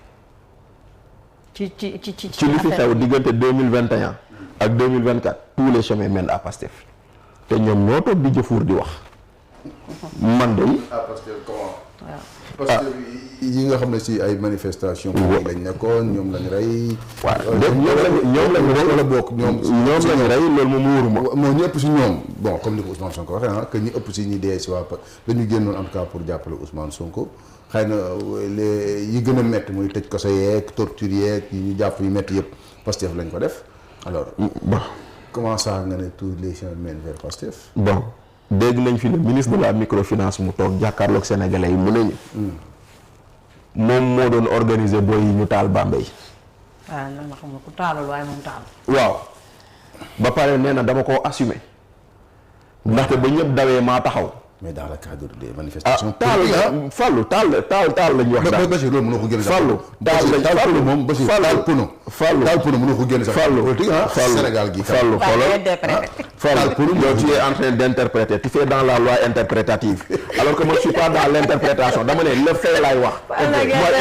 ci li fi xew diggante 2021 ak 2024 tous les chemins mènent à Pastef te ñoom ñoo toog di jëfuur di wax man de. parce que comment. parce que yi nga xam ne si ay manifestations. lañ nekkoon ñoom lañ rey. waaw ñoom lañ rey wala bokk ñoom lañ rey loolu moom wóoruma. moo ñu ëpp si ñoom bon comme ni ko Ousmane Sonko waxee ah que ñi ëpp si ñi dee si waa dañu génnoon en tout cas pour jàppale Ousmane Sonko xëy na les yi gën a métti muy tëj kaso yeeg torture yeeg yi ñu jàpp yu métti yëpp Pastef lañ ko def alors. bon comment ça nga ne tous les chemins mènent vers Pastef. bon dégg nañ fi le ministre de la microfinance mu toog jàkkaarloog sénégalais yi mu ne ñu. moom moo doon organiser booy yi ñu taal Bambey. waaw nan la xam nga ku taalul waaye moom taal. waaw ba pare nee na dama koo assumer ndaxte ba ñëpp dawee maa taxaw. mais dans le cadre des manifestations. taal la ñu wax daal. Bachir loolu mënoo ko génne sax. Fallou moom Bachir taal pono mënoo ko génne sax. Sénégal gi. Fallou yow tu es en train d'interpréter tu fais dans la loi interprétative alors que moi je suis pas dans l'interprétation dama ne le fait laay wax. moi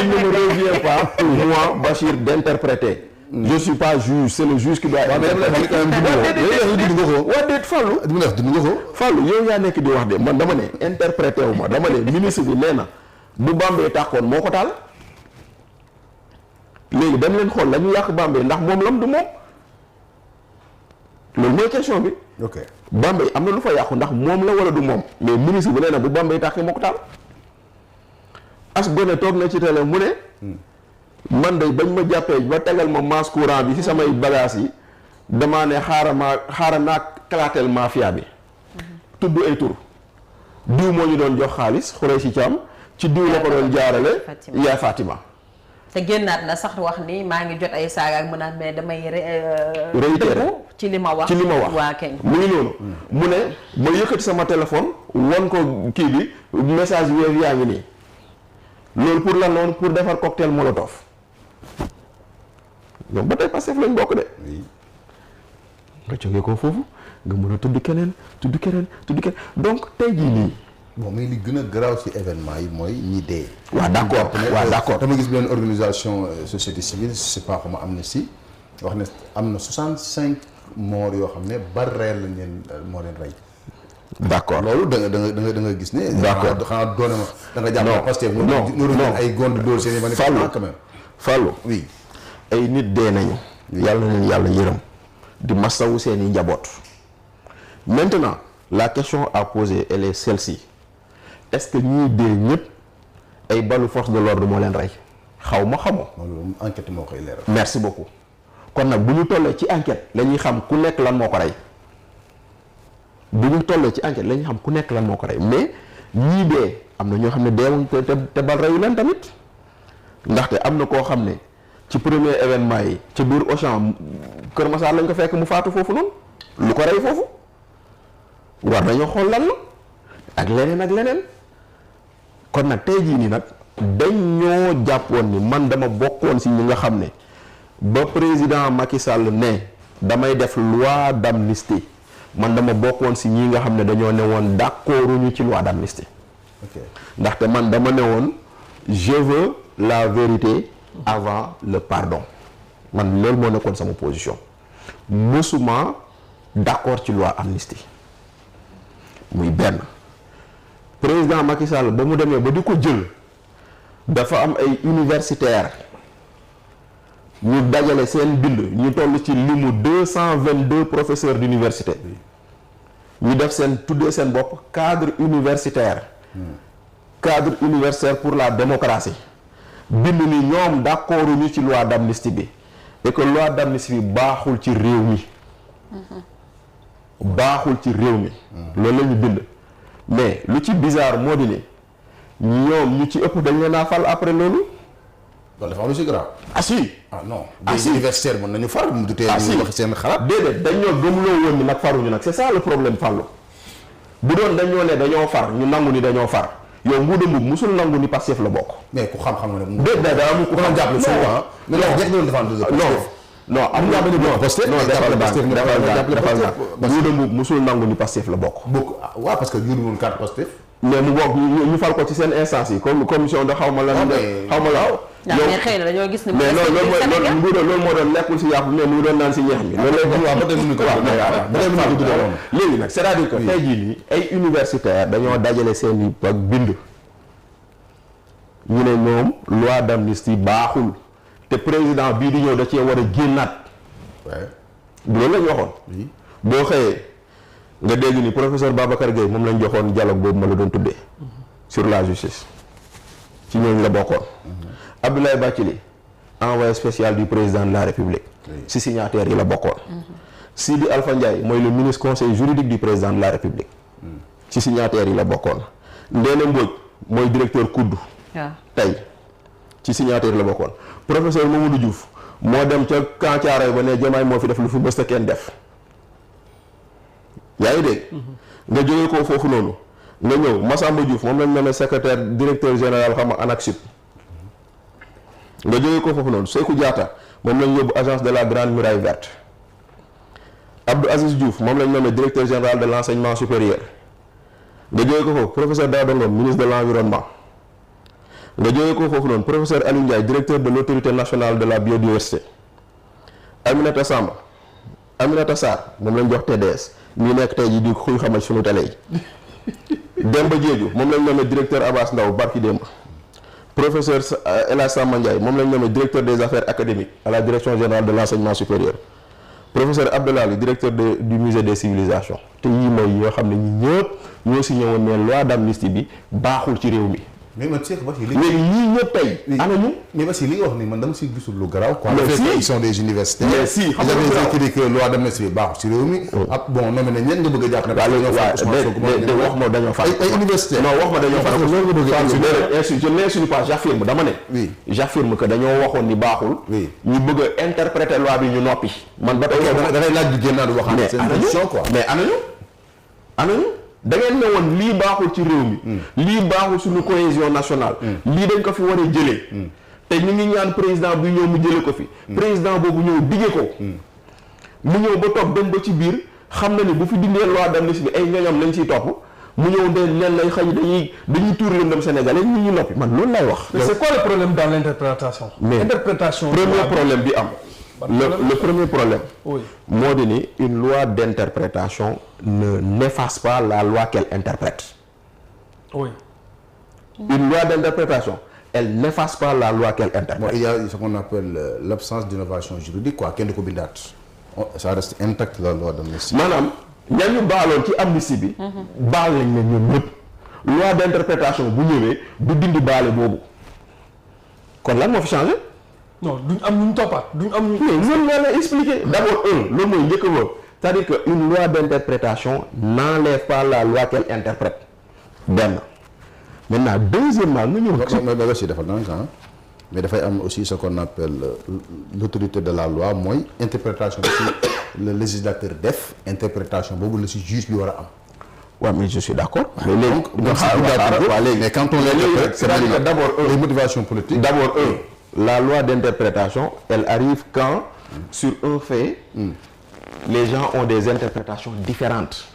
il ne me revient pas pour moi Bachir d'interpréter. Je suis pas juge c'est le juge qui doit. waaw déet Fallou yow yaa nekk di wax de man dama ne interprété wu ma dama ne ministre bi nee na bu Bambey tàkkoon moo ko taal léegi dem leen xool la ñu yàq Bambey ndax moom lam du moom loolu mooy question bi. ok Bambey am na lu fa yàqu ndax moom la wala du moom mais ministre bi nee na bu Bambey tàkkee moo ko taal as gone toog na ci télé mu ne. man de bañ ma jàppee ba tegal ma masse courant bi ci samay bagages yi damaa ne xaaral naa kalaateel mafia bi tudd ay tur diw moo ñu doon jox xaalis Khoureychi Thiam ci diw la ko doon jaarale yaay Fatima. te génnaat na sax wax ni maa ngi jot ay saaga ak mu naan mais damay réitéré ci li ma wax waa keñ mu ngi noonu mu ne ma yëkkati sama téléphone won ko kii bi message Wave yaa ngi nii loolu pour lan noonu pour defar cocktail molotov ñoom ba tey Pastef lañ bokk de nga jógee ko foofu nga mën a tudd keneen donc tey jii nii bon mais li gën a garaaw ci événement yi mooy ñi dee. waaw d'accord dama gis benn organisation société civile c'est pas comme Amnesty wax ne am na 65 morts yoo xam ne bal réel lañ leen moo leen rey. d'accord loolu da nga gis ne. d'accord xanaa doone ma da nga jàpp parce que non ay gond dóor seen i manifestants quand même. Fallou oui ay nit dee nañu. yàlla na leen yàlla yërëm di masawu seen i njaboot. maintenant la question à poser elle est celle-ci. est-ce que ñuy dee ñëpp ay balu force de l'ordre moo leen rey xaw ma xamoo. loolu enquête moo koy leeral. merci beaucoup kon nag bu ñu tollee ci enquête la ñuy xam ku nekk lan moo ko rey bu ñu tollee ci enquête la ñuy xam ku nekk lan moo ko rey mais ñii dee am na ñoo xam ne deewuñ te bal reyu leen tamit ndaxte am na koo xam ne ci premier événement yi ca biir Auchan Kër Massar lañ ko fekk mu faatu foofu noonu lu ko rey foofu war nañoo xool lan la ak leneen. kon nag tey jii nii nag dañ ñoo jàppoon ni man dama bokkoon si ñi nga xam ne ba président Macky Sall ne damay def loi d'amnistie man dama bokkoon si ñi nga xam ne dañoo ne woon d'accorduñu ci loi d'amnistie. ok ndaxte man dama ne woon je veux la vérité avant le pardon man loolu moo nekkoon sama position musuma d'accord ci loi amnistie muy benn. président Macky Sall ba mu demee ba di ko jël dafa am ay universitaires ñu dajale seen bind ñu toll ci limu 222 professeurs d'université ñu def seen tuddee seen bopp cadre universitaire pour la démocratie bind ni ñoom d'accord ñu ci loi d'amnistie bi et que loi d'amnistie bi baaxul ci réew mi loolu la ñu bind. mais lu ci bizarre moo di ne ñoom ñu ci ëpp dañ leen a fal après loolu. loolu dafa am lu si grave. ah si. ah non. ah si des universitaires mën nañu far. mu dutee ñu wax seen xalaat. déedéet dañ ñoo gëmloo woon ni nag faruñu nag c'est ça le problème Fallou bu doon dañoo ne dañoo far ñu nangu ni dañoo far yow Ngouda Mboup musul nangu ni Pastef la bokk. mais ku xam-xam nga ne. déedéet daa am ku xam jàppale souvent. non non am na benn defal na Ngouda Mboup musul nangu ni Pastef la bokk. waaw parce que yónni woon carte Pastef. mais mu bokk ñu fal ko ci seen instance yi comme commission de xaw ma la. mais xëy na dañoo gis ne. mais loolu moo doon nekkul si yàpp mais mu doon naan si ñeex mi. loolu léegi nag c'est-à-dire que tey jii nii ay universitaires dañoo dajale seen i ak bind. ñu ne ñoom loi d'amnistie baaxul te président bii di ñëw da cee war a génnaat. loolu la ñu waxoon. boo xëyee nga dégg ni professeur Babacar Gueye moom lañ joxoon dialogue boobu ma la doon tuddee. sur la justice. ci ñooñu la bokkoon. Abdoulaye Bathily envoyé spécial du président de la République. ci signataires yi la bokkoon. Sidi Alpha Ndiaye mooy le ministre conseil juridique du président de la République. ci signataires yi la bokkoon. Ndéné Mbodj mooy directeur COUD. tey ci signataires yi la bokkoon. professeur Mamadou Diouf moo dem ca Camp Thiaroye ba ne Diomaye moo fi def lu fi mës a kenn def. yaa ngi dégg. nga jógee ko foofu noonu. nga ñëw Massamba Diouf moom lañ mel secrétaire directeur général xam nga ANAQ-Sup. nga jógee ko foofu noonu Sékou Diatta moom lañ yóbbu agence de la Grande Muraille Verte. Abdou Aziz Diouf moom lañ mel directeur général de l'enseignement supérieur. nga jógee ko foofu professeur Daouda Ngom ministre de l'environnement. nga jógee ko foofu noonu professeur Aliou Ndiaye directeur de l'autorité nationale de la biodiversité. Aminata Sarr moom lañ jox TDS ñu nekk tey jii di xuy xamal sunu télé yi. Demba Diédhiou moom lañ nommé directeur Abass Ndao barki démb. professeur El Hadj Samba Ndiaye moom lañ nommé directeur des affaires académiques à la direction générale de l'enseignement supérieur. professeur Abdoulaye directeur du musée des civilisations te yii mooy yoo xam ne ñi ñëpp ñoo signé woon ne loi d'amnistie bi baaxul ci réew mi. mais man Cheikh Bassi léegi ñii ñëpp tey. ana ñu. mais Bassi li nga wax ni man dama si gisul lu garaaw quoi. mais si ils sont des universitaires. mais si xam nga ils avaient écrit que loi d'amnistie bi baaxul si réew mi. ah bon non mais ñenn nga bëgg a jàpp ne. waaw léegi wax ma dañoo fàtte. ay universitaires. non wax ma dañoo fàtte. loolu nga bëgg a je n'insinue pas j'affirme dama ne. oui j'affirme que dañoo waxoon ni baaxul. oui ñu bëgg a interpréter loi bi ñu noppi. man ba tey da ngay laaj di génnaat waxaat. mais seen position quoi. mais anañu da ngeen ne woon lii baaxul ci réew mi. lii baaxul suñu cohésion nationale. lii dañ ko fi war a jëlee. te ñu ngi ñaan président bi ñëw mu jëlee ko fi. président boobu ñëw dige ko. mu ñëw ba toog dem ba ci biir xam na ni bu fi dindee loi d'amnistie bi ay ñoñam lañ ciy topp mu ñëw de leen lay xëy dañuy tuur lëndëm sénégalais ñu noppi man loolu lay wax. mais c'est quoi le problème dans l'interprétation. mais interprétation premier problème bi am. le premier problème. oui moo di ni une loi d'interprétation ne n'efface pas la loi qu'elle interprète. oui. Une loi d'interprétation elle n'efface pas la loi qu'elle interprète. Bon, il y a ce qu'on appelle l'absence d'innovation juridique quoi kenn du ko bindaat ça reste intact la loi d'amnistie. maanaam ñañu baaloon ci amnistie bi. baal nañ ne ñoom ñëpp. loi d'interprétation bu ñëwee du dindi baale boobu kon lan moo fi changé. non duñ am ñu toppaat duñ am ñu. mais ñun ñoo lay expliquer d'abord loolu mooy njëkk a c'est-à-dire que une loi d'interprétation n'enlève pas la loi qu'elle interprète benn. maintenant deuxièmement nga ñëw. mais aussi dafa nank mais dafay am aussi ce qu'on appelle l'autorité de la loi mooy interprétation bi si le législateur def interprétation boobu la si juge bi war a am. waaw mais je suis d'accord. mais léegi nga xaaral léegi mais quand on l'interprète c'est-à-dire que d'abord les motivations politiques. d'abord la loi d'interprétation elle arrive quand sur un fait les gens ont des interprétations différentes.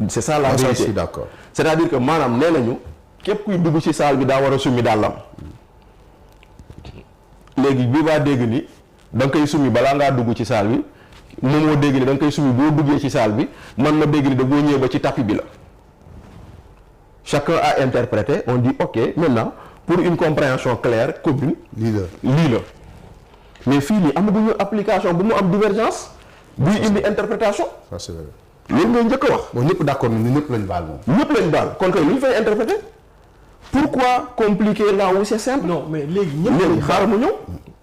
c'est ça la vérité. je suis d'accord. c'est-à-dire que maanaam nee nañu képp kuy dugg ci salle bi daa war a summi dàllam léegi bii baa dégg ni da nga koy summi balaa ngaa dugg ci salle bi moom moo dégg ni da nga koy summi boo duggee ci salle bi man ma dégg ni da boo ñëwee ba ci tapis bi la chacun a interprété on dit ok maintenant pour une compréhension claire commune lii la mais fii nii amaguñu application bu mu am divergence buy indi interprétation. ça c'est vrai. loolu ngay njëkk a wax. bon ñëpp d'accord ni ñëpp lañ baal moom. ñëpp lañ baal kon kay lu ñu fay interpréter pourquoi compliquer là où c'est simple. non mais léegi ñëpp léegi xaaral mu ñëw.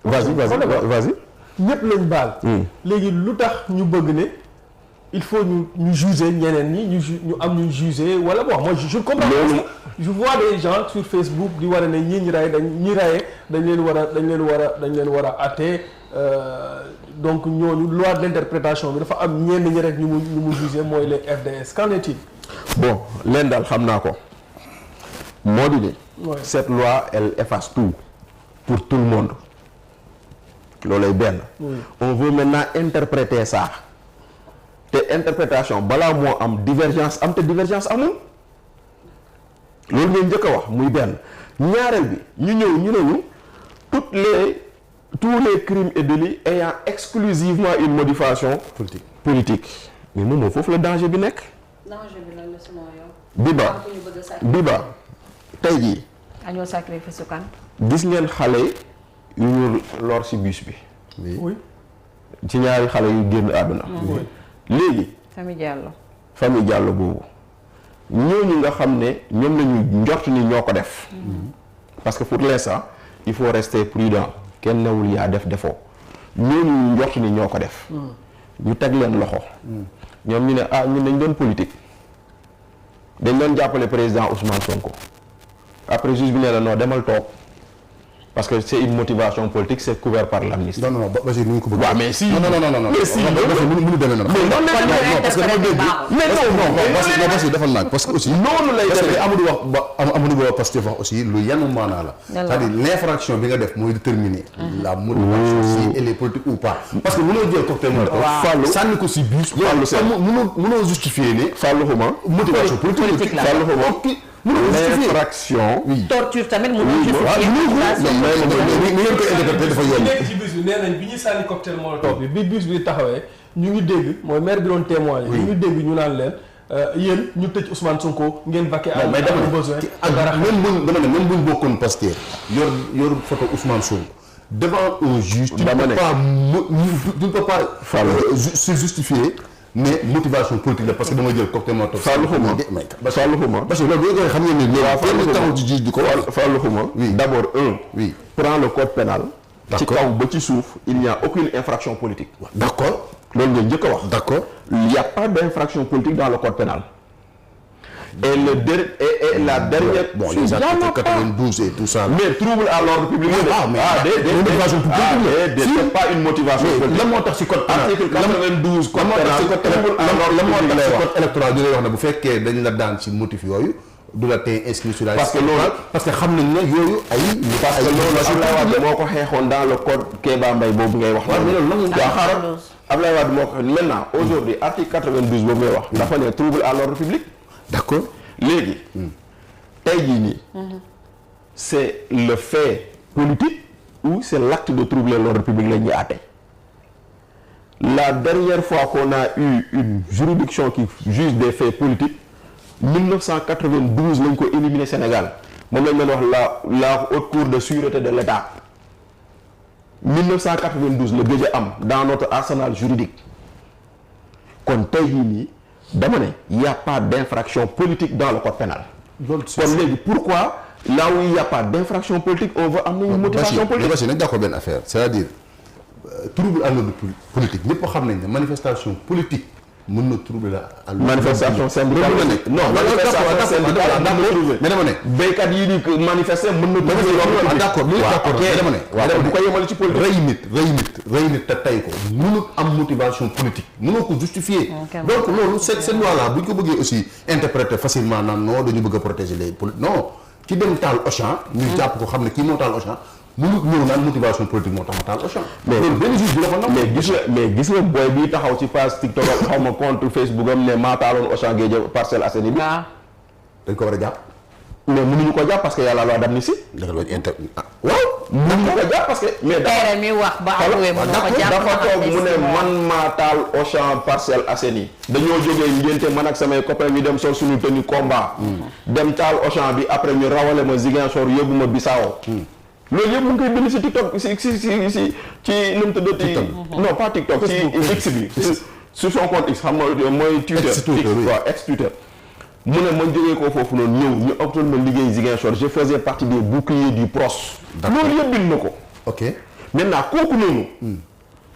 vas-y. ñëpp lañ baal. léegi lu tax ñu bëgg ne il faut ñu juger ñeneen ñi ñu am ñu juger wala bon moi je comprends. loolu je vois des gens sur Facebook di war a ne ñi raye dañ leen war a àtte donc ñooñu loi d'interprétation bi dafa am ñenn ñi rek ñu mu juger mooy les FDS qu'en est-il. bon leen daal xam naa ko moo di ni cette loi elle efface tout pour tout le monde loolay benn. on veut maintenant interpréter ça te interprétation balaa moo am divergence am te divergence amul loolu ngeen njëkk a wax muy benn ñaareel bi ñu ñëw ñu ne ñu tous les crimes et délits ayant exclusivement une motivation politique mais moom foofu la danger bi nekk. danger bi lan la sama yow. Biba tey jii. añoo sacrifice su kan. gis ngeen xale yu ñu lor ci bus bi. oui. ci ñaari xale yu génn àdduna. léegi. famille Diallo boobu ñooñu nga xam ne ñoom lañu njort ni ñoo ko def. parce que pour l'instant il faut rester prudent kenn newul yaa defoo ñooñu njort ni ñoo ko def. ñu teg leen loxo. ñoom ñu ne ñun dañ doon politique dañ doon jàppale président Ousmane Sonko après juge bi ne la non demal toog parce que c'est une motivation politique c'est couvert par l'amnistie. non Basir ni ñu ko bëgg. waaw mais si non mais si mënu demee noonu. parce que dama dégg non Basir defal naag parce que aussi. noonu lay parce que demee Amadou Ba Pastef wax aussi lu yanu maanaa la. c'est-à-dire l'infraction bi nga def mooy déterminer. la motivation si elle est politique ou pas. parce que mënoo jël cocktail molotov. Fallou sànni ko si bus. mënoo justifier ne. Fallou xuma motivation politique la Fallou xuma l'infraction. torture tamit mënul justifier. nekk ci bus bi nee nañ bi ñuy sànni cocktail molotov bi bus bi taxawee ñu ngi dégg mooy maire bi doon témoigner ñu ngi dégg ñu naan leen yéen ñu tëj Ousmane Sonko ngeen vaquer à besoin même buñ bokkoon Pastef yor photo Ousmane Sonko devant un juge tu ne peux pas se justifier mais motivation politique la parce que dama jël cocktail Molotov. Fallou Khouma parce que loolu boo koy xam ngeen ne loolu taxaw ci juge di ko wax. Fallou Khouma d'abord oui prend le code pénal. ci D'accord. kaw ba ci suuf il n'y a aucune infraction politique. d'accord loolu nga njëkk a wax. d'accord Il n'y a pas d'infraction politique dans le code pénal. Et la dernière. bon les articles 92 et tout ça. Mais trouble à l'ordre public. motivation politique c'est pas une motivation politique. lan moo tax ci code pénal article 92 code lan moo tax ci code trouble à l'ordre public lay wax. code électoral di lay wax ne bu fekkee dañ la daan ci motif yooyu du la tey inscrit sur la Parce que loolu parce que xam nañ ne yooyu ay parce que loolu Abdoulaye Wade moo ko xeexoon dans le code Kéba Mbaye boobu ngay wax. waaw mais loolu nangu waaw xaaral Abdoulaye Wade moo ko maintenant aujourd'hui article 92 boobu ngay wax. dafa ne trouble à l'ordre public. d'accord léegi tey jii nii c'est le fait politique ou c'est l'acte de troubler l'ordre public la ñuy àtte. La dernière fois qu'on a eu une juridiction qui juge des faits politiques 1992 lañ ko éliminé Sénégal moom lañ leen wax la haute cour de sûreté de l'État 1992 la gëj a am dans notre arsenal juridique kon tey jii nii dama ne y a pas d'infraction politique dans le code pénal. kon léegi pourquoi là où il y a pas d'infraction politique on veut amener une motivation politique. Bachir nañ d'accord benn affaire c'est-à-dire trouble à l'ordre politique ñëpp xam nañ ne manifestation politique mën na troubler la. manifestation syndicale non manifestation syndicale mais dama ne. béykat yi di manifester mën na troubler d'accord mais dama ne. waaw du ko yemale ci politique. rey nit te tey ko mënul am motivation politique mënoo ko justifier. donc loolu cette loi là bu ñu ko bëggee aussi interpréter facilement naan non dañu bëgg a protéger les non ki dem taal Auchan. ñu jàpp ko xam ne kii moo taal Auchan. mënul ñëw naan motivation politique moo tax ma taal Auchan. mais loolu benn juge bi la ko nangu. mais gis nga booy bi taxaw ci page TikTok ak xaw ma compte Facebook am ne maa taaloon Auchan Guédiawaye Parcelles Assainies bi. dañ ko war a jàpp. mais mënuñu ko jàpp parce que yàlla loi d'amnistie. léegi loolu waaw mënuñu ko jàpp parce que. mais tere mi wax ba avoué mënu ko jàpp dafa toog mu ne man maa taal Auchan Parcelles Assainies. dañoo jógee ngénte man ak samay copains ñu dem sol suñu tenue combat. dem taal Auchan bi après ñu rawale ma Ziguinchor yóbbu ma Bissau. loolu yëpp mu ngi koy bind ci TikTok ci nu mu tuddati. non pas TikTok ci X bi. sur son compte X xam nga mooy Twitter. waaw ex Twitter. mu ne ma jógee ko foofu noonu ñëw ñu optoon ma liggéey Ziguinchor je faisais partie des boucliers du PROS. loolu yëpp bind na ko. ok maintenant kooku noonu.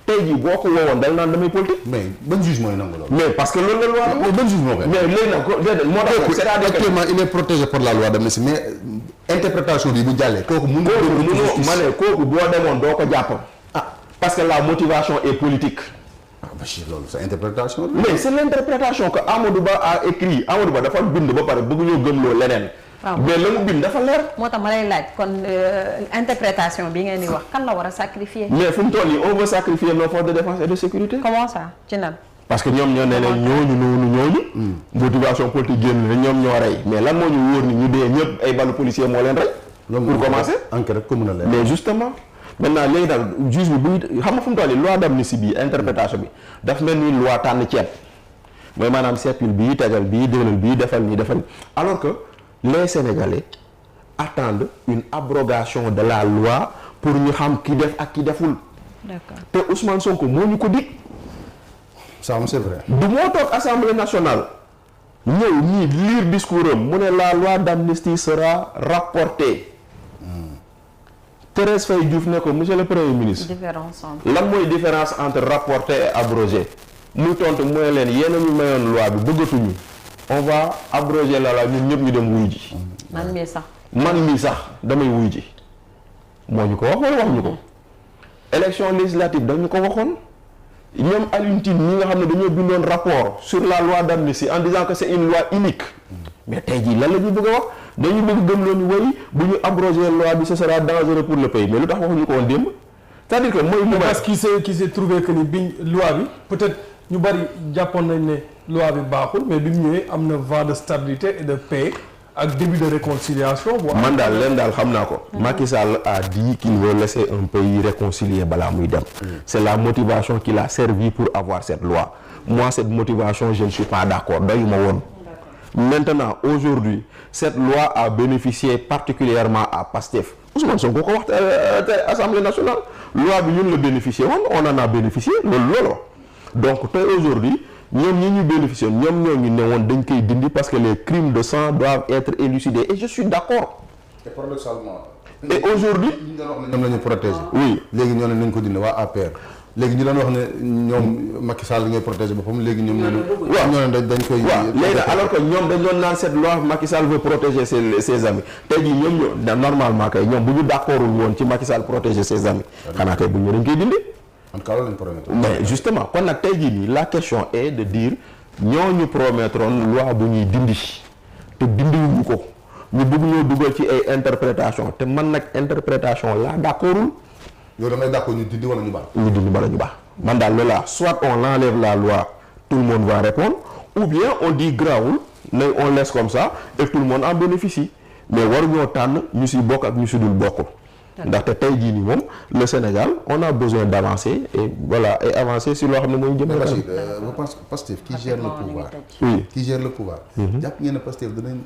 tey jii boo ko woowoon dal naan damay politique. mais ban juge mooy nangu loolu. mais parce que loolu la loi mais ban juge moo koy. mais léegi nag moo tax c'est-à-dire que actuellement il est protégé par la loi d'amnistie mais interprétation bi bu jàllee kooku mënul. ma ne kooku boo demoon doo ko jàpp. parce que la motivation est politique. Bachir loolu sa interprétation la. mais c'est l'interprétation que Amadou Ba a écrit Amadou Ba dafa bind ba pare bëgg ñoo gëmloo leneen. mais la mu bind dafa leer. moo tax ma lay laaj kon interprétation bi ngeen di wax kan la war a sacrifier. mais fu mu toll nii on veut sacrifier nos forces de défense et de sécurité. comment ça ci nan. parce que ñoom ñoo ne ñooñu. motivation politique génn na ñoom ñoo rey mais lan moo ñu wóor ni ñu dee ñëpp ay ballu policier moo leen rey. pour commencer enquête rek ko mën a leer. mais justement maintenant léegi daal juge bi bu ñu xam nga fu mu toll nii loi d'amnistie bi interprétation bi daf mel ni loi tànn ceeb mooy maanaam seppil bii tegal bii déwénal bii defal nii alors que les Sénégalais attendent une abrogation de la loi pour ñu xam ki def ak ki deful. d'accord te Ousmane Sonko moo ñu ko dig. ça c'est vrai. du moo toog Assemblée nationale ñëw ñii lire discours am mu ne la loi d'amnistie sera rapportée. Thérèse Faye Diouf ne ko monsieur le premier ministre. différence entre. lan mooy différence entre rapporter et abroger muy tontu mooy leen yéen a ñu mayoon loi bi bëggatuñu on va abroger la loi ñun ñëpp ñu dem wuy ji. man mii sax damay wuy ji moo ñu ko wax wala wax ñu ko. élection législative dañu ko waxoon ñoom Alioune Tine ñi nga xam ne dañoo bindoon rapport sur la loi d'amnistie en disant que c'est une loi unique. mais tey jii lan la ñu bëgg a wax dañu bëgg gëm loo ñu way bu ñu abroger loi bi ce sera dangereux pour le pays mais lu tax waxuñu ko woon démb c'est-à-dire que mooy. parce qu'il s'est trouvé que ni biñ loi bi peut-être ñu bari jàppoon nañ ne loi bi baaxul mais bi mu ñëwee am na vent de stabilité et de paix ak début de réconciliation. man daal leen daal xam naa ko. Macky Sall a dit qu'il veut laisser un pays réconcilié balaa muy dem. c'est la motivation qui l'a servi pour avoir cette loi. moi cette motivation je ne suis pas d'accord doyu ma woon. maintenant aujourd'hui cette loi a bénéficié particulièrement à Pastef Ousmane Sonko ko wax Assemblée nationale loi bi ñun la bénéficié woon on en a bénéficié loolu donc tey aujourd'hui ñoom ñi ñu bénéficié ñoom ñoo ñu ne woon dañ koy dindi parce que les crimes de sang doivent être élucidés et je suis d'accord. et paradoxalement. et aujourd'hui ñu doon wax ne ñoom la ñu protéger. oui léegi ñoo ne nañ ko dindi waa APR. léegi ñu doon wax ne ñoom Macky Sall ngay protéger boppam léegi ñoom ñoo ne dañ koy. waaw léegi nag alors que ñoom dañ doon naan cette loi Macky Sall veut protéger ses amis tey jii ñoom ñoo normalement kay ñoom bu ñu d'accordul woon ci Macky Sall protéger ses amis xanaa kay bu ñu dañ koy dindi. en tout cas loolu lañ promettre. mais justement kon nag tey jii nii la question est de dire ñooñu promettroon loi bu ñuy dindi te dindiwuñu ko ñu bëgg ñoo dugal ci ay interprétation te man nag interprétation laa d'accordul. yow da ngay d'accord ñu dindi wala ñu baax. ñu dindi wala ñu baax man daal loolu la soit on enlève la loi tout le monde va répondre ou bien on dit grawul ne on laisse comme ça et tout le monde en bénéficie mais waruñoo tànn ñu si bokk ak ñu si dul bokkul. ndaxte tey jii nii moom le Sénégal on a besoin d'avancer et voilà et avancer si loo xam ne mooy jëm kanam. je pense que Pastef qui gère le pouvoir. oui qui gère le pouvoir. jàpp ngeen ne Pastef danañ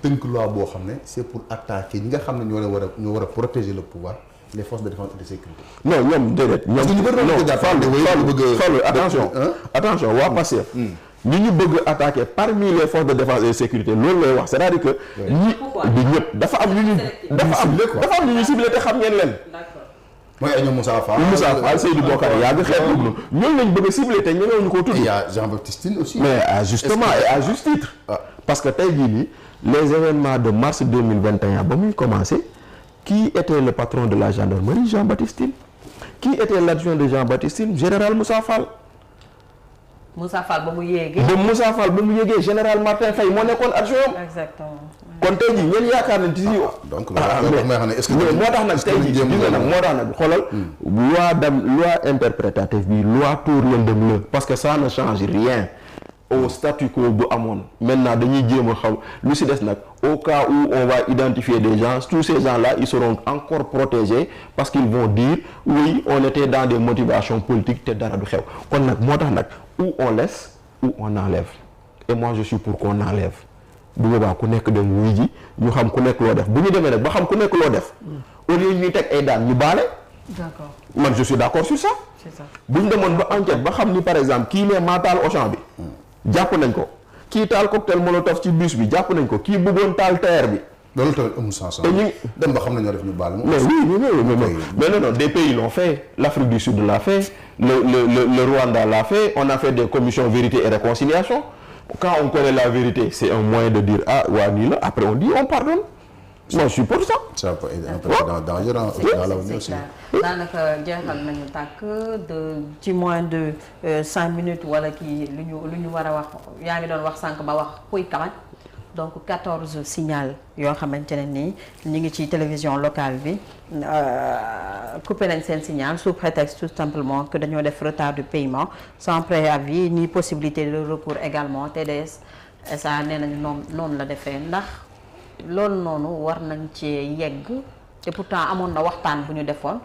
tënk loi boo xam ne c'est pour attaquer ñi nga xam ne ñoo war a protéger le pouvoir les forces de défense et de sécurité. non ñoom déedéet. parce que ñu bëri non Fallou attention Hein? attention waa Pastef ñi ñu bëgg attaquer parmi les forces de défense et de sécurité loolu lay wax c'est-à-dire que ñi du ñëpp dafa am ñu ñu dafa am ñu ñu ciblé te xam ngeen leen. mooy ay ñoom Moussa Fall Seydou Bokar yaa ngi xeet dugg na ñooñu lañ bëgg a ciblé te ñemewuñu koo tudd. il y a Jean-Baptiste Tine aussi. mais justement et à juste titre. parce que tey jii nii les événements de mars 2021 ba muy commencé qui était le patron de la gendarmerie Jean-Baptiste Tine qui était l'adjoint de Jean-Baptiste Tine général Moussa Fall. Moussa Fall ba mu yéegee. général Martin Faye moo nekkoon adjoint. exactement. kon tey jii ngeen yaakaar nañ ci si. donc loolu may xam ne est-ce que moo tax nag tey jii gis nga nag moo tax nag xoolal. loi interprétative bi loi tour lëndëm la parce que ça ne change rien au statu quo bu amoon maintenant dañuy jéem a xam lu si des nag au cas où on va identifier des gens tous ces gens-là ils seront encore protégés parce qu'ils vont dire oui on était dans des motivations politiques te dara du xew kon nag moo tax nag ou on laisse ou on enlève et moi je suis pour qu'on enlève bu boobaa ku nekk dem wuy ji ñu xam ku nekk loo def bu ñu demee nag ba xam ku nekk loo def au lieu ñuy teg ay daan ñu baale. d'accord man je suis d'accord sur ça. c'est ça bu ñu demoon ba enquête ba xam ni par exemple kii ne maa taal Auchan bi. jàpp nañ ko kii taal cocktail molotov ci bus bi jàpp nañ ko kii bëggoon taal TER bi. loolu tamit amul sens. te ñu dem ba xam ne ñoo def ñu baal moom. mais oui mais non des pays l'ont fait l'Afrique du Sud l'a fait le Rwanda l'a fait on a fait des commissions vérité et réconciliation quand on connaît la vérité c'est un moyen de dire ah waa nii la après on dit on pardonne. moi je suis pour ça. ça peut être un précédent dangereux dans l'avenir aussi. daanaka jeexal nañu tàkk ci moins de 5 minutes wala kii lu ñu war a wax yaa ngi doon wax sànq ba wax puy kamat donc 14 signal yoo xamante ne nii ñu ngi ci télévision locale bi coupé nañ seen signal sous prétexte tout simplement que dañoo def retard de paiement sans préavis ni possibilité de recours également TDS SA nee nañu noonu la defee ndax loolu noonu war nañ ci yegg te pourtant amoon na waxtaan bu ñu defoon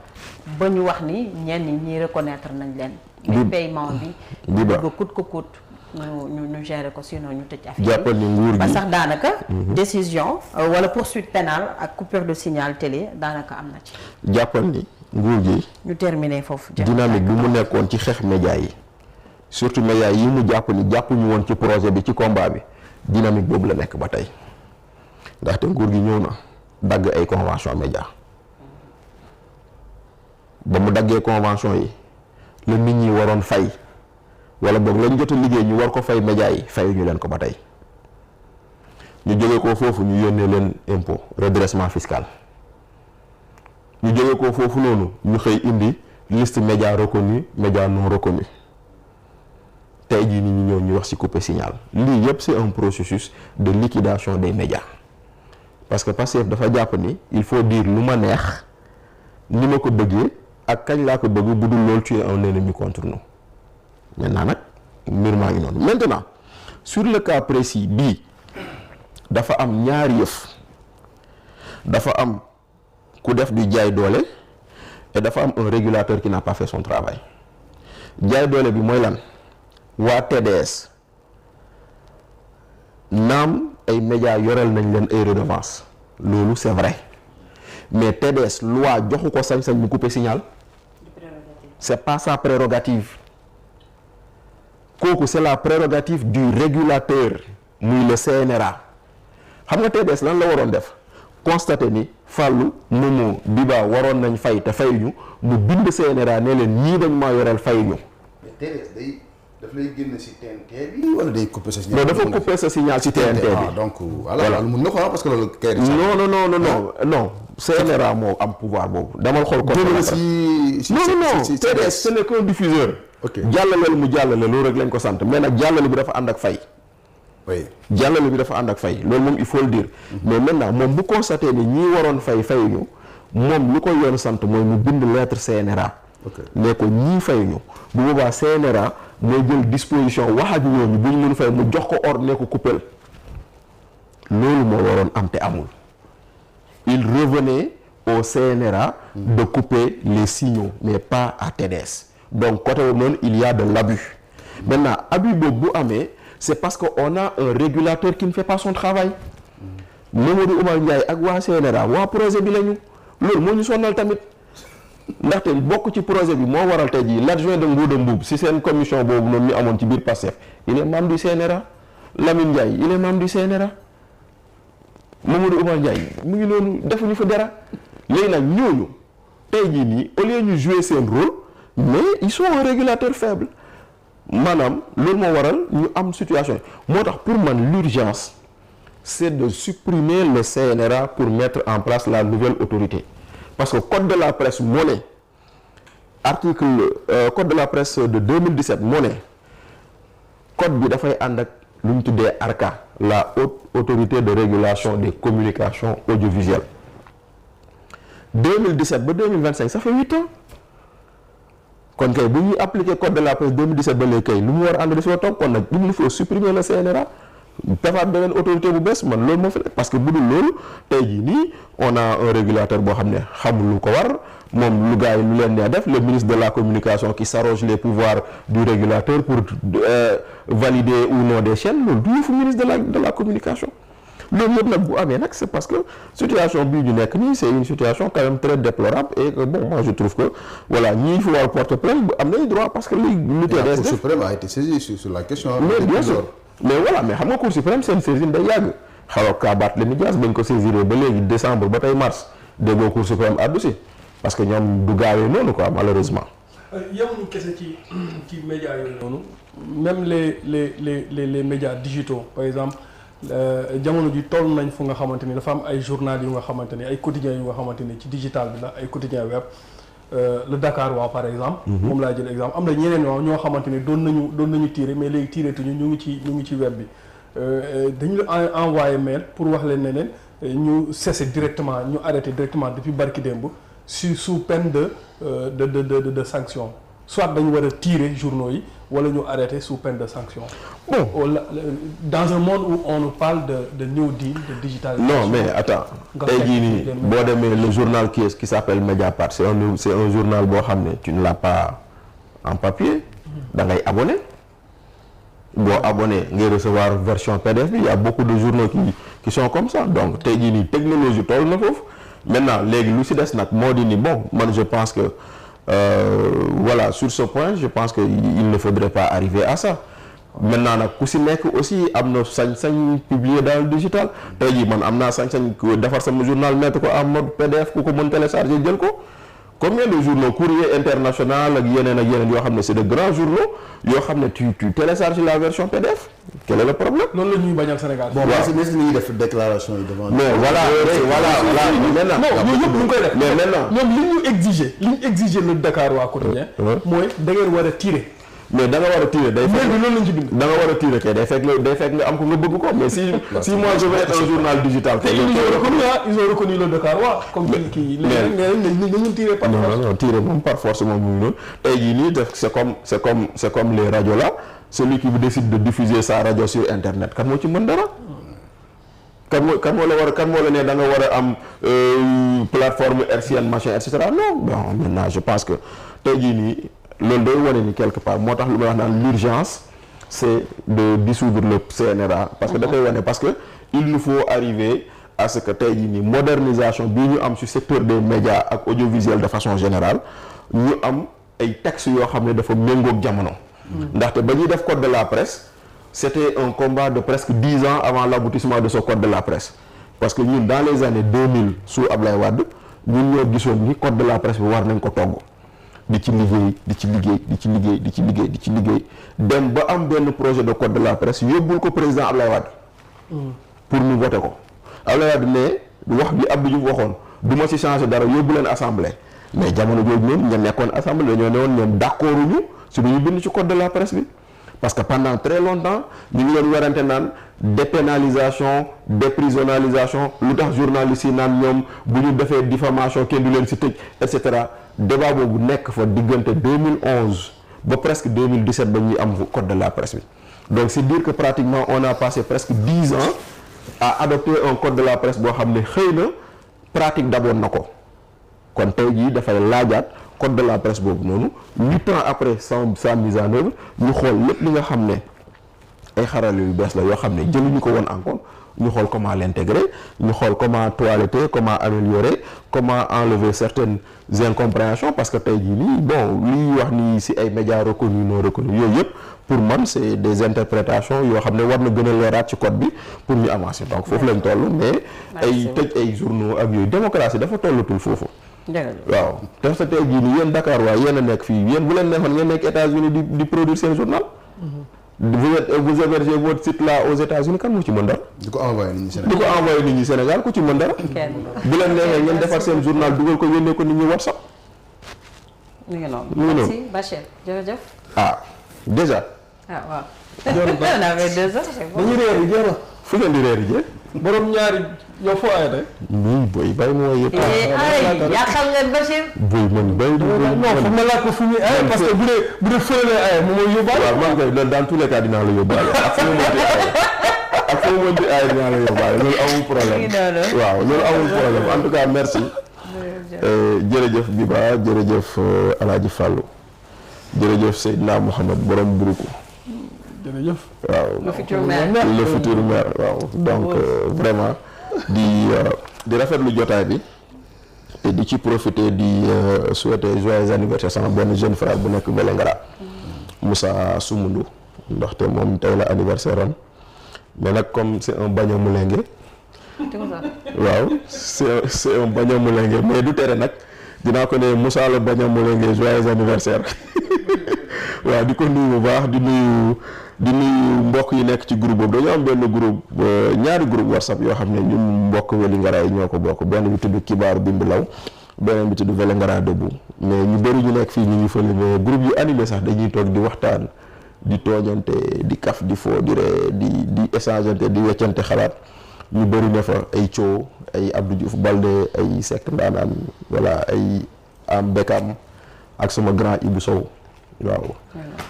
ba ñu wax ni ñenn ñi reconnaître nañ leen. mais paiement bi. bëgg coûte que coûte ñu gérer ko sinon ñu tëj affaire jàppal ni nguur gi ba sax daanaka. décision wala poursuite pénale ak coupure de signal télé daanaka am na ci. jàppal ni nguur gi. ñu terminer foofu. dynamique bi mu nekkoon ci xeex média yi surtout média yi mu jàpp ni jàppuñu woon ci projet bi ci combat bi dynamique boobu la nekk ba tey ndaxte nguur gi ñëw na dagg ay convention média ba mu daggee convention yi la nit ñi waroon fay wala boog lañ jot a liggéey ñu war ko fay média yi fayuñu leen ko ba tey ñu jógee ko foofu ñu yónnee leen impôt redressement fiscal ñu jógee ko foofu noonu ñu xëy indi liste média reconnu média non reconnu tey jii ni ñu ñëw ñu wax ci couper signal lii yëpp c'est un processus de liquidation des médias parce que Pastef dafa jàpp ni il faut dire lu ma neex ni ma ko bëggee ak kañ laa ko bëgg bu dul loolu tu es un ennemi contre nous maintenant nag mbir maa ngi noonu maintenant sur le cas précis bii dafa am ñaari yëf dafa am ku def du jaay doole et dafa am un régulateur qui n'a pas fait son travail jaay doole bi mooy lan waa TDS naam ay médias yoreel nañ leen ay redevance loolu c'est vrai mais TDS loi joxu ko sañ-sañ mu couper signal c'est pas sa prérogative kooku c'est la prérogative du régulateur muy le CNRA xam nga TDS lan la waroon def constater ni Fallou Momo Biba waroon nañ fay te fayuñu mu bind CNRA ne leen ñii dañ maa yoreel fayuñu. mais TDS daf lay génn ci TNT bi wala day couper sa signal. non dafa couper sa signal ci TNT bi. donc voilà mun na ko parce que loolu kay. non CNRA moo am pouvoir boobu damal xool. non TDS ce n'est qu'un diffuseur. ok jàllaleel mu jàllale loolu rek lañ ko sant mais nag jàllale bi dafa ànd ak fay. oui jàllale bi dafa ànd ak fay loolu moom il faut le dire. mais maintenant moom bu constaté ni ñii waroon fayuñu moom lu ko yoon sant mooy mu bind lettre CNRA. ne ko ñii fayuñu bu boobaa CNRA mooy jël disposition wax ak ñooñu bu ñu mën fay mu jox ko ordre ne ko coupel loolu moo waroon am te amul. il revenait au CNRA de couper les signaux mais pas à TDS. donc côté boobu noonu il y a de l'abus. maintenant abus boobu bu amee c'est parce que on a un régulateur qui ne fait pas son travail. Mamadou Oumar Ndiaye ak waa CNRA waa projet bi lañu loolu moo ñu sonal tamit ndaxte bokk ci projet bi moo waral tey jii l'adjoint de Ngouda Mboup si seen commission boobu noonu ñu amoon ci biir Pastef il est membre du CNRA Lamine Ndiaye il est membre du CNRA Mamadou Oumar Ndiaye mu ngi noonu defuñu fa dara léegi nag ñooñu tey jii nii au lieu ñu jouer seen rôle mais ils sont un régulateur faible maanaam loolu moo waral ñu am situation moo tax pour man l'urgence c'est de supprimer le CNRA pour mettre en place la nouvelle autorité parce que code de la presse moo ne article code de la presse de 2017 moo ne code bi dafay ànd ak lu ñu tuddee ARCA la haute autorité de régulation des communications audiovisuelles 2017 ba 2025 ça fait 8 ans kon kay bu ñuy appliquer code de la presse 2017 ba léegi kay lu mu war a ànd di soo toog kon nag il faut supprimer le CNRA defaat beneen autorité bu bees man loolu moo fi nekk parce que bu dul loolu tey jii nii on a un régulateur boo xam ne xamul lu ko war moom lu gars yi lu leen nee def le ministre de la communication qui s'arroge les pouvoirs du régulateur pour valider ou non des chaînes loolu du yëfu ministre de la communication loolu yëpp nag bu amee nag c'est parce que situation bii ñu nekk nii c'est une situation quand même très déplorable et que bon moi je trouve que voilà ñii fi war porter plainte am nañ droit parce que li TDS la Cour suprême a été saisie sur la question. mais bien sûr mais voilà mais xam nga Cour suprême seen saisine day yàgg xaw ka Barthélémy Dias bañ ko saisir ba léegi décembre ba tey mars déggoo Cour suprême addu si parce que ñoom du gaawee noonu quoi malheureusement. yemuñu kese ci médias yooyu noonu même les médias digitaux par exemple jamono ji toll nañ fu nga xamante ni dafa am ay journal yu nga xamante ni ay quotidiens yu nga xamante ni ci digital bi la ay quotidiens web le Dakar waa par exemple. moom laa jël exemple am na ñeneen ñoo xamante ni doon nañu tirer mais léegi tiretuñu ñu ngi ci web bi dañu la envoyé mail pour wax leen ne leen ñu cesser directement ñu arrêter directement depuis barki démb sous peine de sanction soit dañu war a tirer journaux yi wala ñu arrêter sous peine de sanction. bon dans un monde où on nous parle de new deal de digitalisation. non mais attends tey jii nii boo demee le journal qui s'appelle Mediapart c'est un journal boo xam ne tu ne l'as pas en papier da ngay abonné boo abonné ngay recevoir version PDF bi il y a beaucoup de journaux qui sont comme ça donc tey jii nii technologie toll na foofu maintenant léegi lu ci des nag moo di ni bon man je pense que voilà sur ce point je pense que il ne faudrait pas arriver à ça maintenant nag ku si nekk aussi am na sañ-sañ publier dans le digital tey jii man am naa sañ-sañ defar sama journal mettre ko en mode PDF ku ko mën télécharger jël ko combien de journaux Courrier International ak yeneen yoo xam ne c'est de grands journaux yoo xam ne tu télécharges la version PDF quel est le problème. noonu la ñuy bañal Sénégal. bon mais si ñuy def déclaration yi devant. mais voilà maintenant. non yooyu yëpp ñu ngi koy def. mais maintenant ñoom li ñu exiger le Dakar waa quotidien mooy da ngeen war a tirer. mais da nga war a tirer day fekk loolu lañ ci bind. da nga war a tirer kay day fekk nga am ko nga bëgg ko mais si moi je vais être un journal digital. ils ont reconnu le Dakar waa comme kii léegi nañu tirer par force. non tirer moom par force moom mu ngi noonu tey jii nii def c'est comme les radios là celui qui décide de diffuser sa radio sur internet kan moo ci mën dara. kan moo la ne da nga war a am plateforme hertzienne machin et cetera non bon maintenant je pense que tey jii nii. loolu day wane ni quelque part moo tax lu may wax naan l'urgence c'est de dissoudre le CNRA parce que da koy wane parce que il nous faut arriver à ce que tey jii nii modernisation bii ñu am ci secteur des médias ak audiovisuel de façon générale ñu am ay textes yoo xam ne dafa méngoog jamono ndaxte ba ñuy def code de la presse c'était un combat de presque 10 ans avant l'aboutissement de ce code de la presse parce que ñun dans les années 2000 sous Ablaye Wade ñun ñoo gisoon ni code de la presse bi war nañ ko togg di ci liggéey dem ba am benn projet de code de la presse yóbbul ko président Ablaye Wade pour ñu voter ko Ablaye Wade ne wax bi Abdou Diouf waxoon du ma ci changer dara yóbbu leen assemblée mais jamono jooju ñoom ña nekkoon assemblée dañoo ne woon ñoom d'accorduñu si ñu bind ci code de la presse bi parce que pendant très longtemps ñu ngi doon werante naan dépénalisation déprisonnalisation lu tax journalistes yi naan ñoom bu ñu defee diffamation kenn du leen si tëj et cetera débat boobu nekk fa diggante 2011 ba presque 2017 ba ñuy am code de la presse bi donc c'est dire que pratiquement on a passé presque 10 ans à adopter un code de la presse boo xam ne xëy na pratique daboon na ko kon tey jii dafay laajaat code de la presse boobu noonu 8 ans après sa mise en œuvre ñu xool lépp li nga xam ne ay xarale yu bees la yoo xam ne jëluñu ko woon encore ñu xool comment l'intégrer ñu xool comment toiletter comment améliorer comment enlever certaines incompréhensions parce que tey jii nii bon liy wax ni ci ay médias reconnus non reconnus yooyu yëpp pour man c'est des interprétations yoo xam ne war na gën a leeraat ci code bi pour ñu avancer donc foofu lañ toll mais ay tëj ay journaux ak yooyu démocratie dafa tollatul foofu waaw te sa tey jii nii yéen Dakar waaye yéen a nekk fii yéen bu leen neexoon ngeen nekk États-Unis di produire seen journal vous hébergez votre site là aux États-Unis kan mu ci mën dara. di ko envoyé nit ñi Sénégal ku ci mën dara. bu leen neexee ngeen defar seen journal dugal ko yónnee ko nit ñi WhatsApp. mi ngi noonu. merci Bachir jërëjëf. déjà. waaw. on avait 2 heures. dañuy réer yi jeex na. fu ngeen di réer yi jeex. borom ñaari yow foo ay tey. oui boy bay ma yëpp. yaa xam nga Bachir. boy man bay. non foog ma laaj ko fu muy ay parce que bu dee fële lay ay moom mooy yóbbaale. waaw man kay dans tous les cas dinaa la yóbbaale ak fu mu mënti ay dinaa la yóbbaale loolu amul problème. waaw loolu amul problème en tout cas merci. jërëjëf Biba jërëjëf Alaaji Fallou jërëjëf Seydina Mouhamed borom buruku. jërëjëf. waaw le futur maire waaw donc vraiment di rafetlu jotaay bi te di ci profiter di souhaiter joyeux anniversaire sama benn jeune frère bu nekk Vélingara Moussa Soumoundou ndaxte moom tey la anniversaire am mais nag comme c'est un bagno moulingé waaw c'est un bagno moulingé mais du tere nag dinaa ko ne Moussa la bagno moulingé joyeux anniversaire waaw di ko nuyu bu baax di nuyu mbokk yi nekk ci groupe boobu dañoo am benn groupe ñaari groupe WhatsApp yoo xam ne ñun mbokk Vélingara yi ñoo ko bokk benn bi tudd Kibaaru Bimbilaw beneen bi tudd Vélingara Debout mais ñu bëri ñu nekk fii ñu ngi fële mais groupe yu animé sax dañuy toog di waxtaan di tooñante di kaf di foo di ree di échangeante di weccante xalaat ñu bëri ne fa ay Thio ay Abdou Diouf Baldé ay Seck Ndaanaan voilà ay Am Bekam ak sama grand Ibou Sow waaw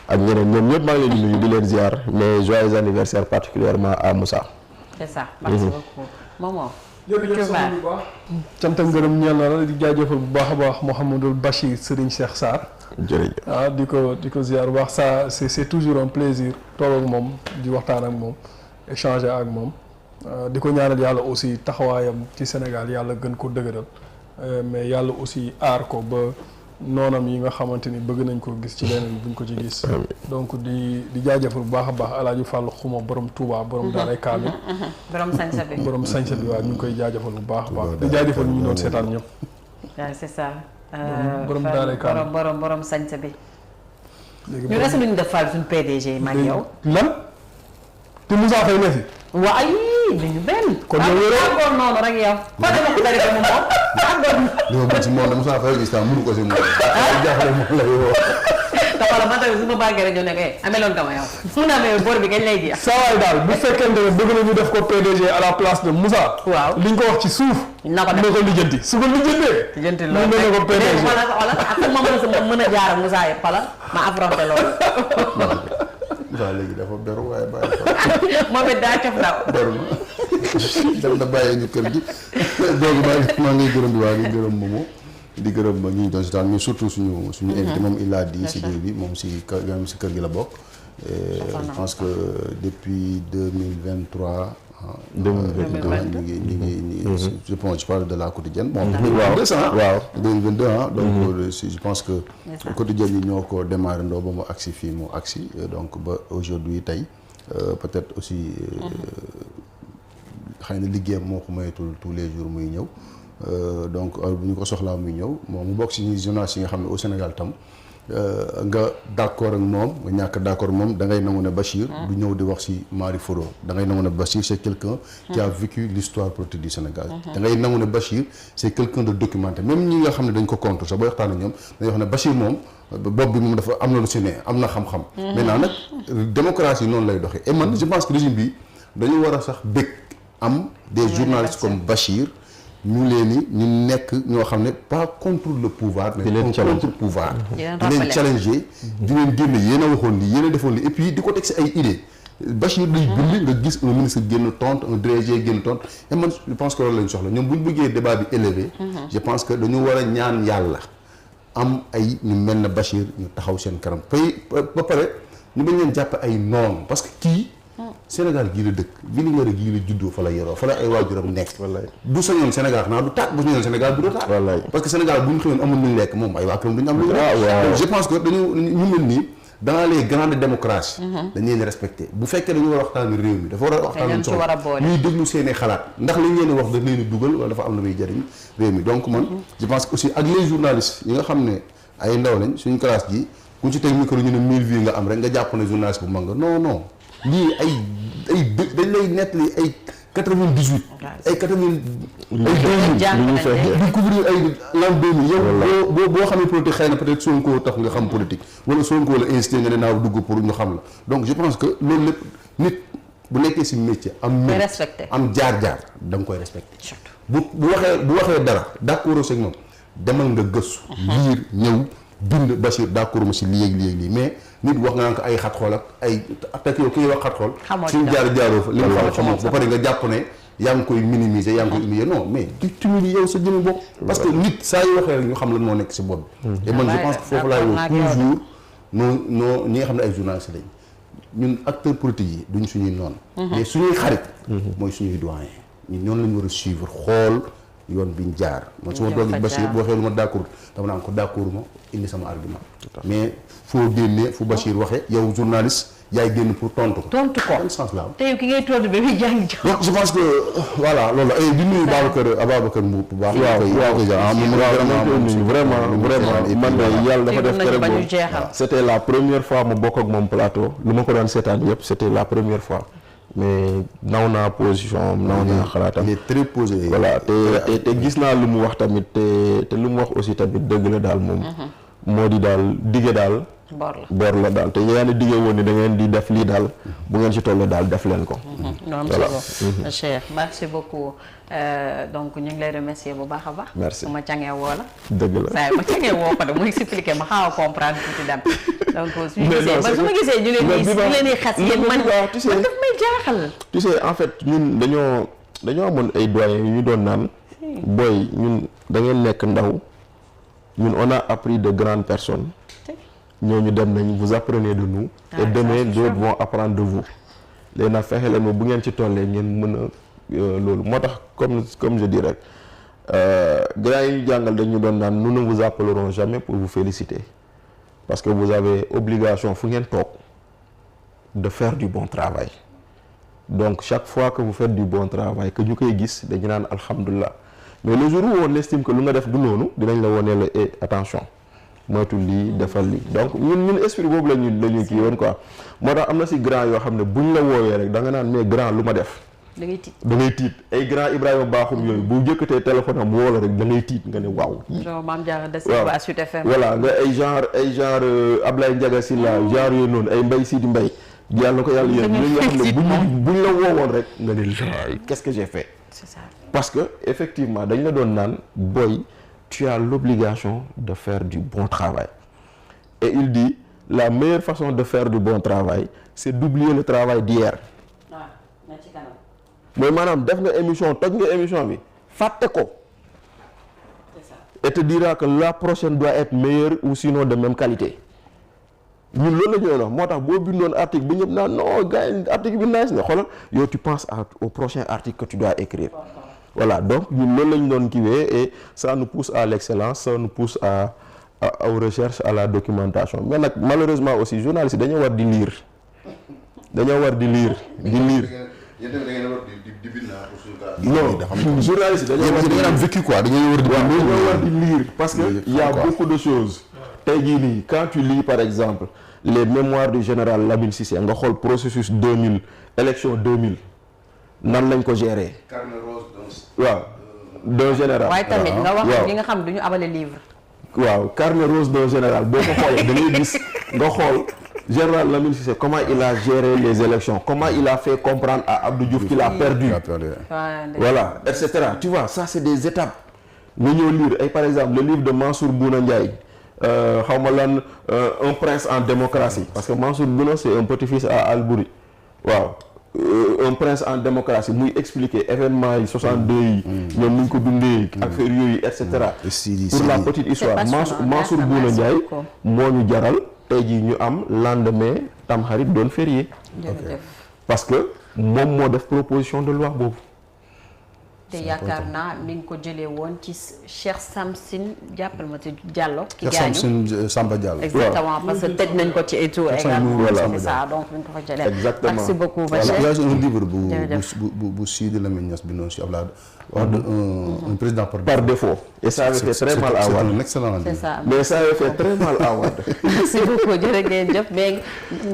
ak ñeneen ñoom ñëpp maa ngi leen di nuyu di leen ziar mais joyeux anniversaire particulièrement à Moussa. c'est ça merci beaucoup Momo. jërëjëf soxna bu baax. cant ak ngërëm ñeel na la di jaajëfal bu baax a baax Mouhamadou Bachir Serigne Cheikh Sarr. jërëjëf di ko ziar bu baax ça c'est toujours un plaisir toog ak moom di waxtaan ak moom échanger ak moom di ko ñaanal yàlla aussi taxawaayam ci Sénégal yàlla gën ko dëgëral mais yàlla aussi aar ko ba. noonam yi nga xamante ni bëgg nañ ko gis ci leneen buñ ko ci gis donc di jaajëfal bu baax a baax Alaaji Fàllu Xuma borom Touba borom daaray Kaamil borom sañsa bi waaw ñu ngi koy jaajëfal bu baax a baax di jaajëfal ñu doon seetaan ñëpp waaw c'est ça borom daaray Kaamil borom sañsa bi ñu reste luñu def Fall suñu PDG mag yow lan te Moussa Faye ne fi waa ay duñu benn kon yow tàggoon noonu rek yow fa dama ko dari ba mu moom tàggoon li ma ci moom de Moussa Faye gis naa mënu ko si moom jaaxle moom la yow taxawal man tamit su ma bàggee rek ñu ne kay ameloon ka ma yow mu na amee bor bi kañ lay jeex saa waay daal bu fekkente ne bëgg na ñu def ko PDG à la place de Moussa waaw liñ ko wax ci suuf na ko def na ko lijjanti su ko lijjantee lijjanti loolu na ko PDG xoolal ak fu ma mën a jaar ak Moussa yëpp xoolal ma affronté loolu Moussa léegi dafa beru waaye bàyyi ko moom it daa cof daw beru na dem na bàyyee ñu kër gi donc maa ngi gërëm di waa di gërëm Momo di gërëm ñu doon si mais surtout suñu invité moom il a dit si biir bi moom si kër gi la bokk je pense que depuis 2023 je pense je parle de la quotidienne bon waaw 2022 donc je pense que quotidienne yi ñoo ko démarré ndoo ba mu agsi fii mu agsi donc ba aujourd'hui tey peut-être aussi xëy na liggéeyam moo ko mayetul tous les jours muy ñëw donc bu ñu ko soxlaa muy ñëw moom mu bokk ci journalistes yi nga xam ne au Sénégal tam nga d'accord ak moom nga ñàkk d'accord ak moom da ngay nangu ne Bachir du ñëw di wax ci Mari Foro da ngay nangu ne Bachir c'est quelqu'un qui a vécu l'histoire politique du Sénégal da ngay nangu ne Bachir c'est quelqu'un de documenté même ñi nga xam ne dañ ko contre sax booy waxtaan ak ñoom dañuy wax ne Bachir moom bopp bi moom dafa am na lu si ne am na xam-xam maintenant nag démocratie noonu lay doxee et man je pense que régime bi dañu war a sax bëgg am des journalistes comme Bachir ñu leen ñu nekk ñoo xam ne pas contre le pouvoir mais contre le pouvoir di leen challenger di leen génne yéen a waxoon lii yéen a defoon lii et puis di ko teg si ay idées Bachir day bind nga gis un ministre génn tontu un DG génn tontu et man je pense que loolu lañ soxla ñoom bu ñu bëggee débat bi élevé je pense que dañu war a ñaan yàlla am ay ñu mel ne Bachir ñu taxaw seen kanam ba pare ñu bañ leen jàppe ay noon parce que kii Sénégal gii la dëkk Vélingara gii la juddoo fa la yoroo fa la ay waajuram nekk du sañoon Sénégal xanaa du tàkk bu sañoon Sénégal du tàkk parce que Sénégal bu ñu xëyoon amul luñ lekk moom ay waa këram duñu am luñ lekk je pense que dañu ñu mel nii dans les grandes démocraties dañ leen respecté bu fekkee dañu war a waxtaan réew mi dafa war a waxtaan soxla ñuy déglu seeni xalaat ndax liñ leen wax daf leen dugal wala dafa am lu muy jëriñ réew mi donc man je pense que aussi ak les journalistes yi nga xam ne ay ndaw lañ suñu classe gi ku ci teg micro ñu ne 1000 vues nga am rek nga jàpp ne journaliste bu mag nga non lii ay dañ lay nettali ay 98 ay 80 di couvrir ay l'an 2000 yow boo xamee politique xëy na peut-être Sonko tax nga xam politique wala Sonko la incité nga ne naaw dugg pour ñu xam la donc je pense que loolu lépp nit bu nekkee ci métier am jaar-jaar da nga koy respecté bu waxee dara d'accord ak moom demal nga gëstu liir ñëw bind Bachir d'accord ma ci lii mais nit wax nga naan ko ay xat xool ak ay attaque yow ki wax xat xool suñu jaaroo fa li mu xamoo ba pare nga jàpp ne yaa ngi koy minimiser yaa ngi koy humilier non mais tu t'humilies yow sa jëmmi bopp parce que nit saa yu waxee rek ñu xam lan moo nekk ci bopp bi et man je pense que foofu laay woo toujours noo ñi nga xam ne ay journalistes lañ ñun acteurs politiques yi duñ suñuy noonu mais suñuy xarit mooy suñuy doyen ñun ñoonu lañu war a suivre xool yoon biñ jaar man su ma toog Bachir boo waxee lu ma d'accord dama naan ko d'accord ma indi sama argument mais foo génnee fu Bachir waxee yow journaliste yaay génn pour tontu ko ban sens la am te yow ki ngay tontu ba muy jàng donc je pense que voilà loolu la di nuyu Ababacar Mbow bu baax vraiment man de yàlla dafa def tere boobu c'était la première fois mu bokk ak moom plateau lu ma ko daan seetaan yëpp c'était la première fois mais naw naa position naw naa xalaatam il est très posé voilà te gis naa lu mu wax tamit te lu mu wax aussi tamit dëgg la daal moom moo di daal dige daal bor la daal te yaa ngi dige woon ni da ngeen di def lii daal bu ngeen ci toll daal def leen ko voilà Cheikh merci beaucoup donc ñu ngi lay remercier bu baax a baax merci ma cangee woo la dëgg la saa ma cangee woo ko de mu expliqué ma xaw a comprendre tuuti dem donc suñu gisee man su ma gisee ñu leen di xas yéen man daf may jaaxal tu sais en fait ñun dañoo amoon ay doyens yu ñu doon naan booy ñun da ngeen nekk ndaw ñun on a appris de grandes personnes ñooñu dem nañ vous apprenez de nous et demain d'autres vont apprendre de vous léegi nag fexe leen bu ngeen ci tollee ngeen mën a loolu moo tax comme je dis rek gars yi ñu jàngal dañu doon naan nous ne vous appellerons jamais pour vous féliciter parce que vous avez obligation fu ngeen toog de faire du bon travail donc chaque fois que vous faites du bon travail que ñu koy gis dañu naan alhamdulilah mais le jour où on estime que lu nga def du noonu dinañ la wonee la et attention moytu lii defal lii donc ñun esprit boobu la ñu kii woon quoi moo tax am na si grand yoo xam ne buñ la woowee rek da nga naan mais grand lu ma def da ngay tiit ay grand Ibrahima Bakhoum yooyu bu jëkkatee téléphone am woo la rek da ngay tiit nga ne waaw Mame Diarra de Silva Sud FM voilà nga ay genre Ablaye Ndiaga Sylla genre yooyu noonu ay Mbaye Sidi Mbaye yàlla ko yàlla yéen ñi nga xam ne buñ la woowoon rek nga ne qu'est-ce que j'ai fait c'est ça parce que effectivement dañ la doon naan boy tu as l'obligation de faire du bon travail et il dit la meilleure façon de faire du bon travail c'est d'oublier le travail d'hier mooy maanaam def nga émission toj nga émission bi fàtte ko et te dira que la prochaine doit être meilleure ou sinon de même qualité ñun loolu la ñu doon wax moo tax boo bindoon article bi ñëpp naan non gars yi article bi nice na xoolal yow tu penses au prochain article que tu dois écrire. Voilà, donc ñun loolu la ñu doon kiiwee et ça nous pousse à l'excellence, ça nous pousse aux recherches, à la documentation. Mais nag malheureusement aussi journalistes yi dañoo war di lire. dañoo war di lire. Non, journalistes yi dañoo am vécu quoi dañoo war di lire parce que il y a beaucoup de choses. Tey jii nii quand tu lis par exemple les mémoires du général Lamine Cissé nga xool processus 2000 élection 2000 nan lañ ko gérer. waaw d'un général. waaye tamit nga wax ñi nga xam du ñu abale livre. waaw carnet rose d'un général boo ko xoolee da ngay gis nga xool général Lamine Cissé comment il a géré les élections comment il a fait comprendre à Abdou Diouf qu'il a perdu. Voilà et cetera tu vois ça c'est des étapes. nga ñëw lire ay par exemple le livre de Mansour Bouna Ndiaye xaw ma lan un prince en démocratie parce que Mansour Bouna c'est un petit-fils à Albouri waaw. Un prince en démocratie muy expliquer événements yi 62 yi ñoom ni ñu ko dundee affaire yooyu et cetera pour la petite histoire Mansour Bouna Ndiaye moo ñu jaral tey jii ñu am lendemain Tamxarit doon férié parce que moom moo def proposition de loi boobu te yaakaar naa mi ngi ko jëlee woon ci Cheikh Samsine jàppal ma ci Diallo. ki gaañu Samsine Samba Diallo. exactement parce que tëj nañ ko ci et tout également. c'est ça donc mi ngi ko fa jëlee. exactement merci beaucoup. voilà il y a un livre bu Sidi Lamine Niass bindoon si Abdoulaye wax un président par défaut. et ça avait fait très mal à Wade. c'est un excellent livre. c'est ça mais ça avait fait très mal à Wade. merci beaucoup jërë ngeen jëf mais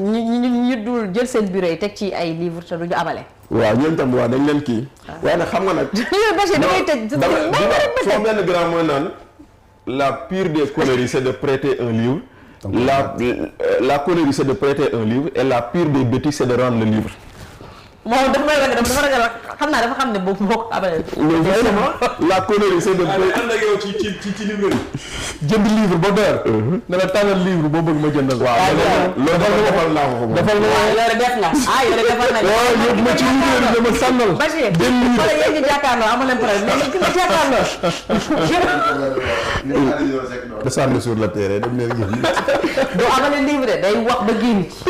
ñu dul jël seen bureau yi teg ci ay livres te duñu abale. waaw ñoom tam waaw dañ leen kii. waaye nag xam nga nag. Bachir damay tëj. soo benn grand mooy naan la pire des conneries c'est de prêter un livre. la connerie c'est de prêter un livre et la pire des bêtises c'est de rendre le livre. moom dafa ragal xam naa dafa xam ne boobu moo ko abale. mais vraiment la connerie c'est de. ànd ak yow ci livre jënd livre ba door. ne la tànnal livre boo bëgg ma jëndal. waaw loolu defal naa ko. defal na yore def nga yore defal nañu. waaw yóbbu ma ci livre bi dama sànnal. Bachir wala yéen ñi jàkkaarloo amu leen problème mais ki nga jàkkaarloo. descendre sur le terrain dem leen gis. doo amale livre de day wax ba génn ci.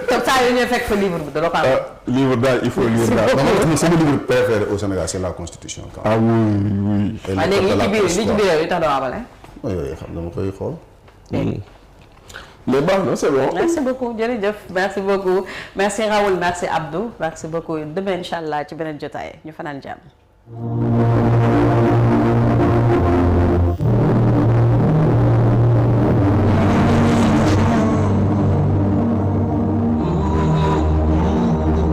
te saa yu ñuy fekk fa livre bi da la ko am. livre daal il faut lire daal. sama livre préféré au Sénégal c'est la Constitution. ah oui. waaw léegi li ci biir yi tax doo amale. yooyu xam dama koy xool. mais baax na c'est bon. merci beaucoup jërëjëf merci beaucoup merci Raoul merci Abdou merci beaucoup demain incha allah ci beneen jotaay ñu fanaan jàmm.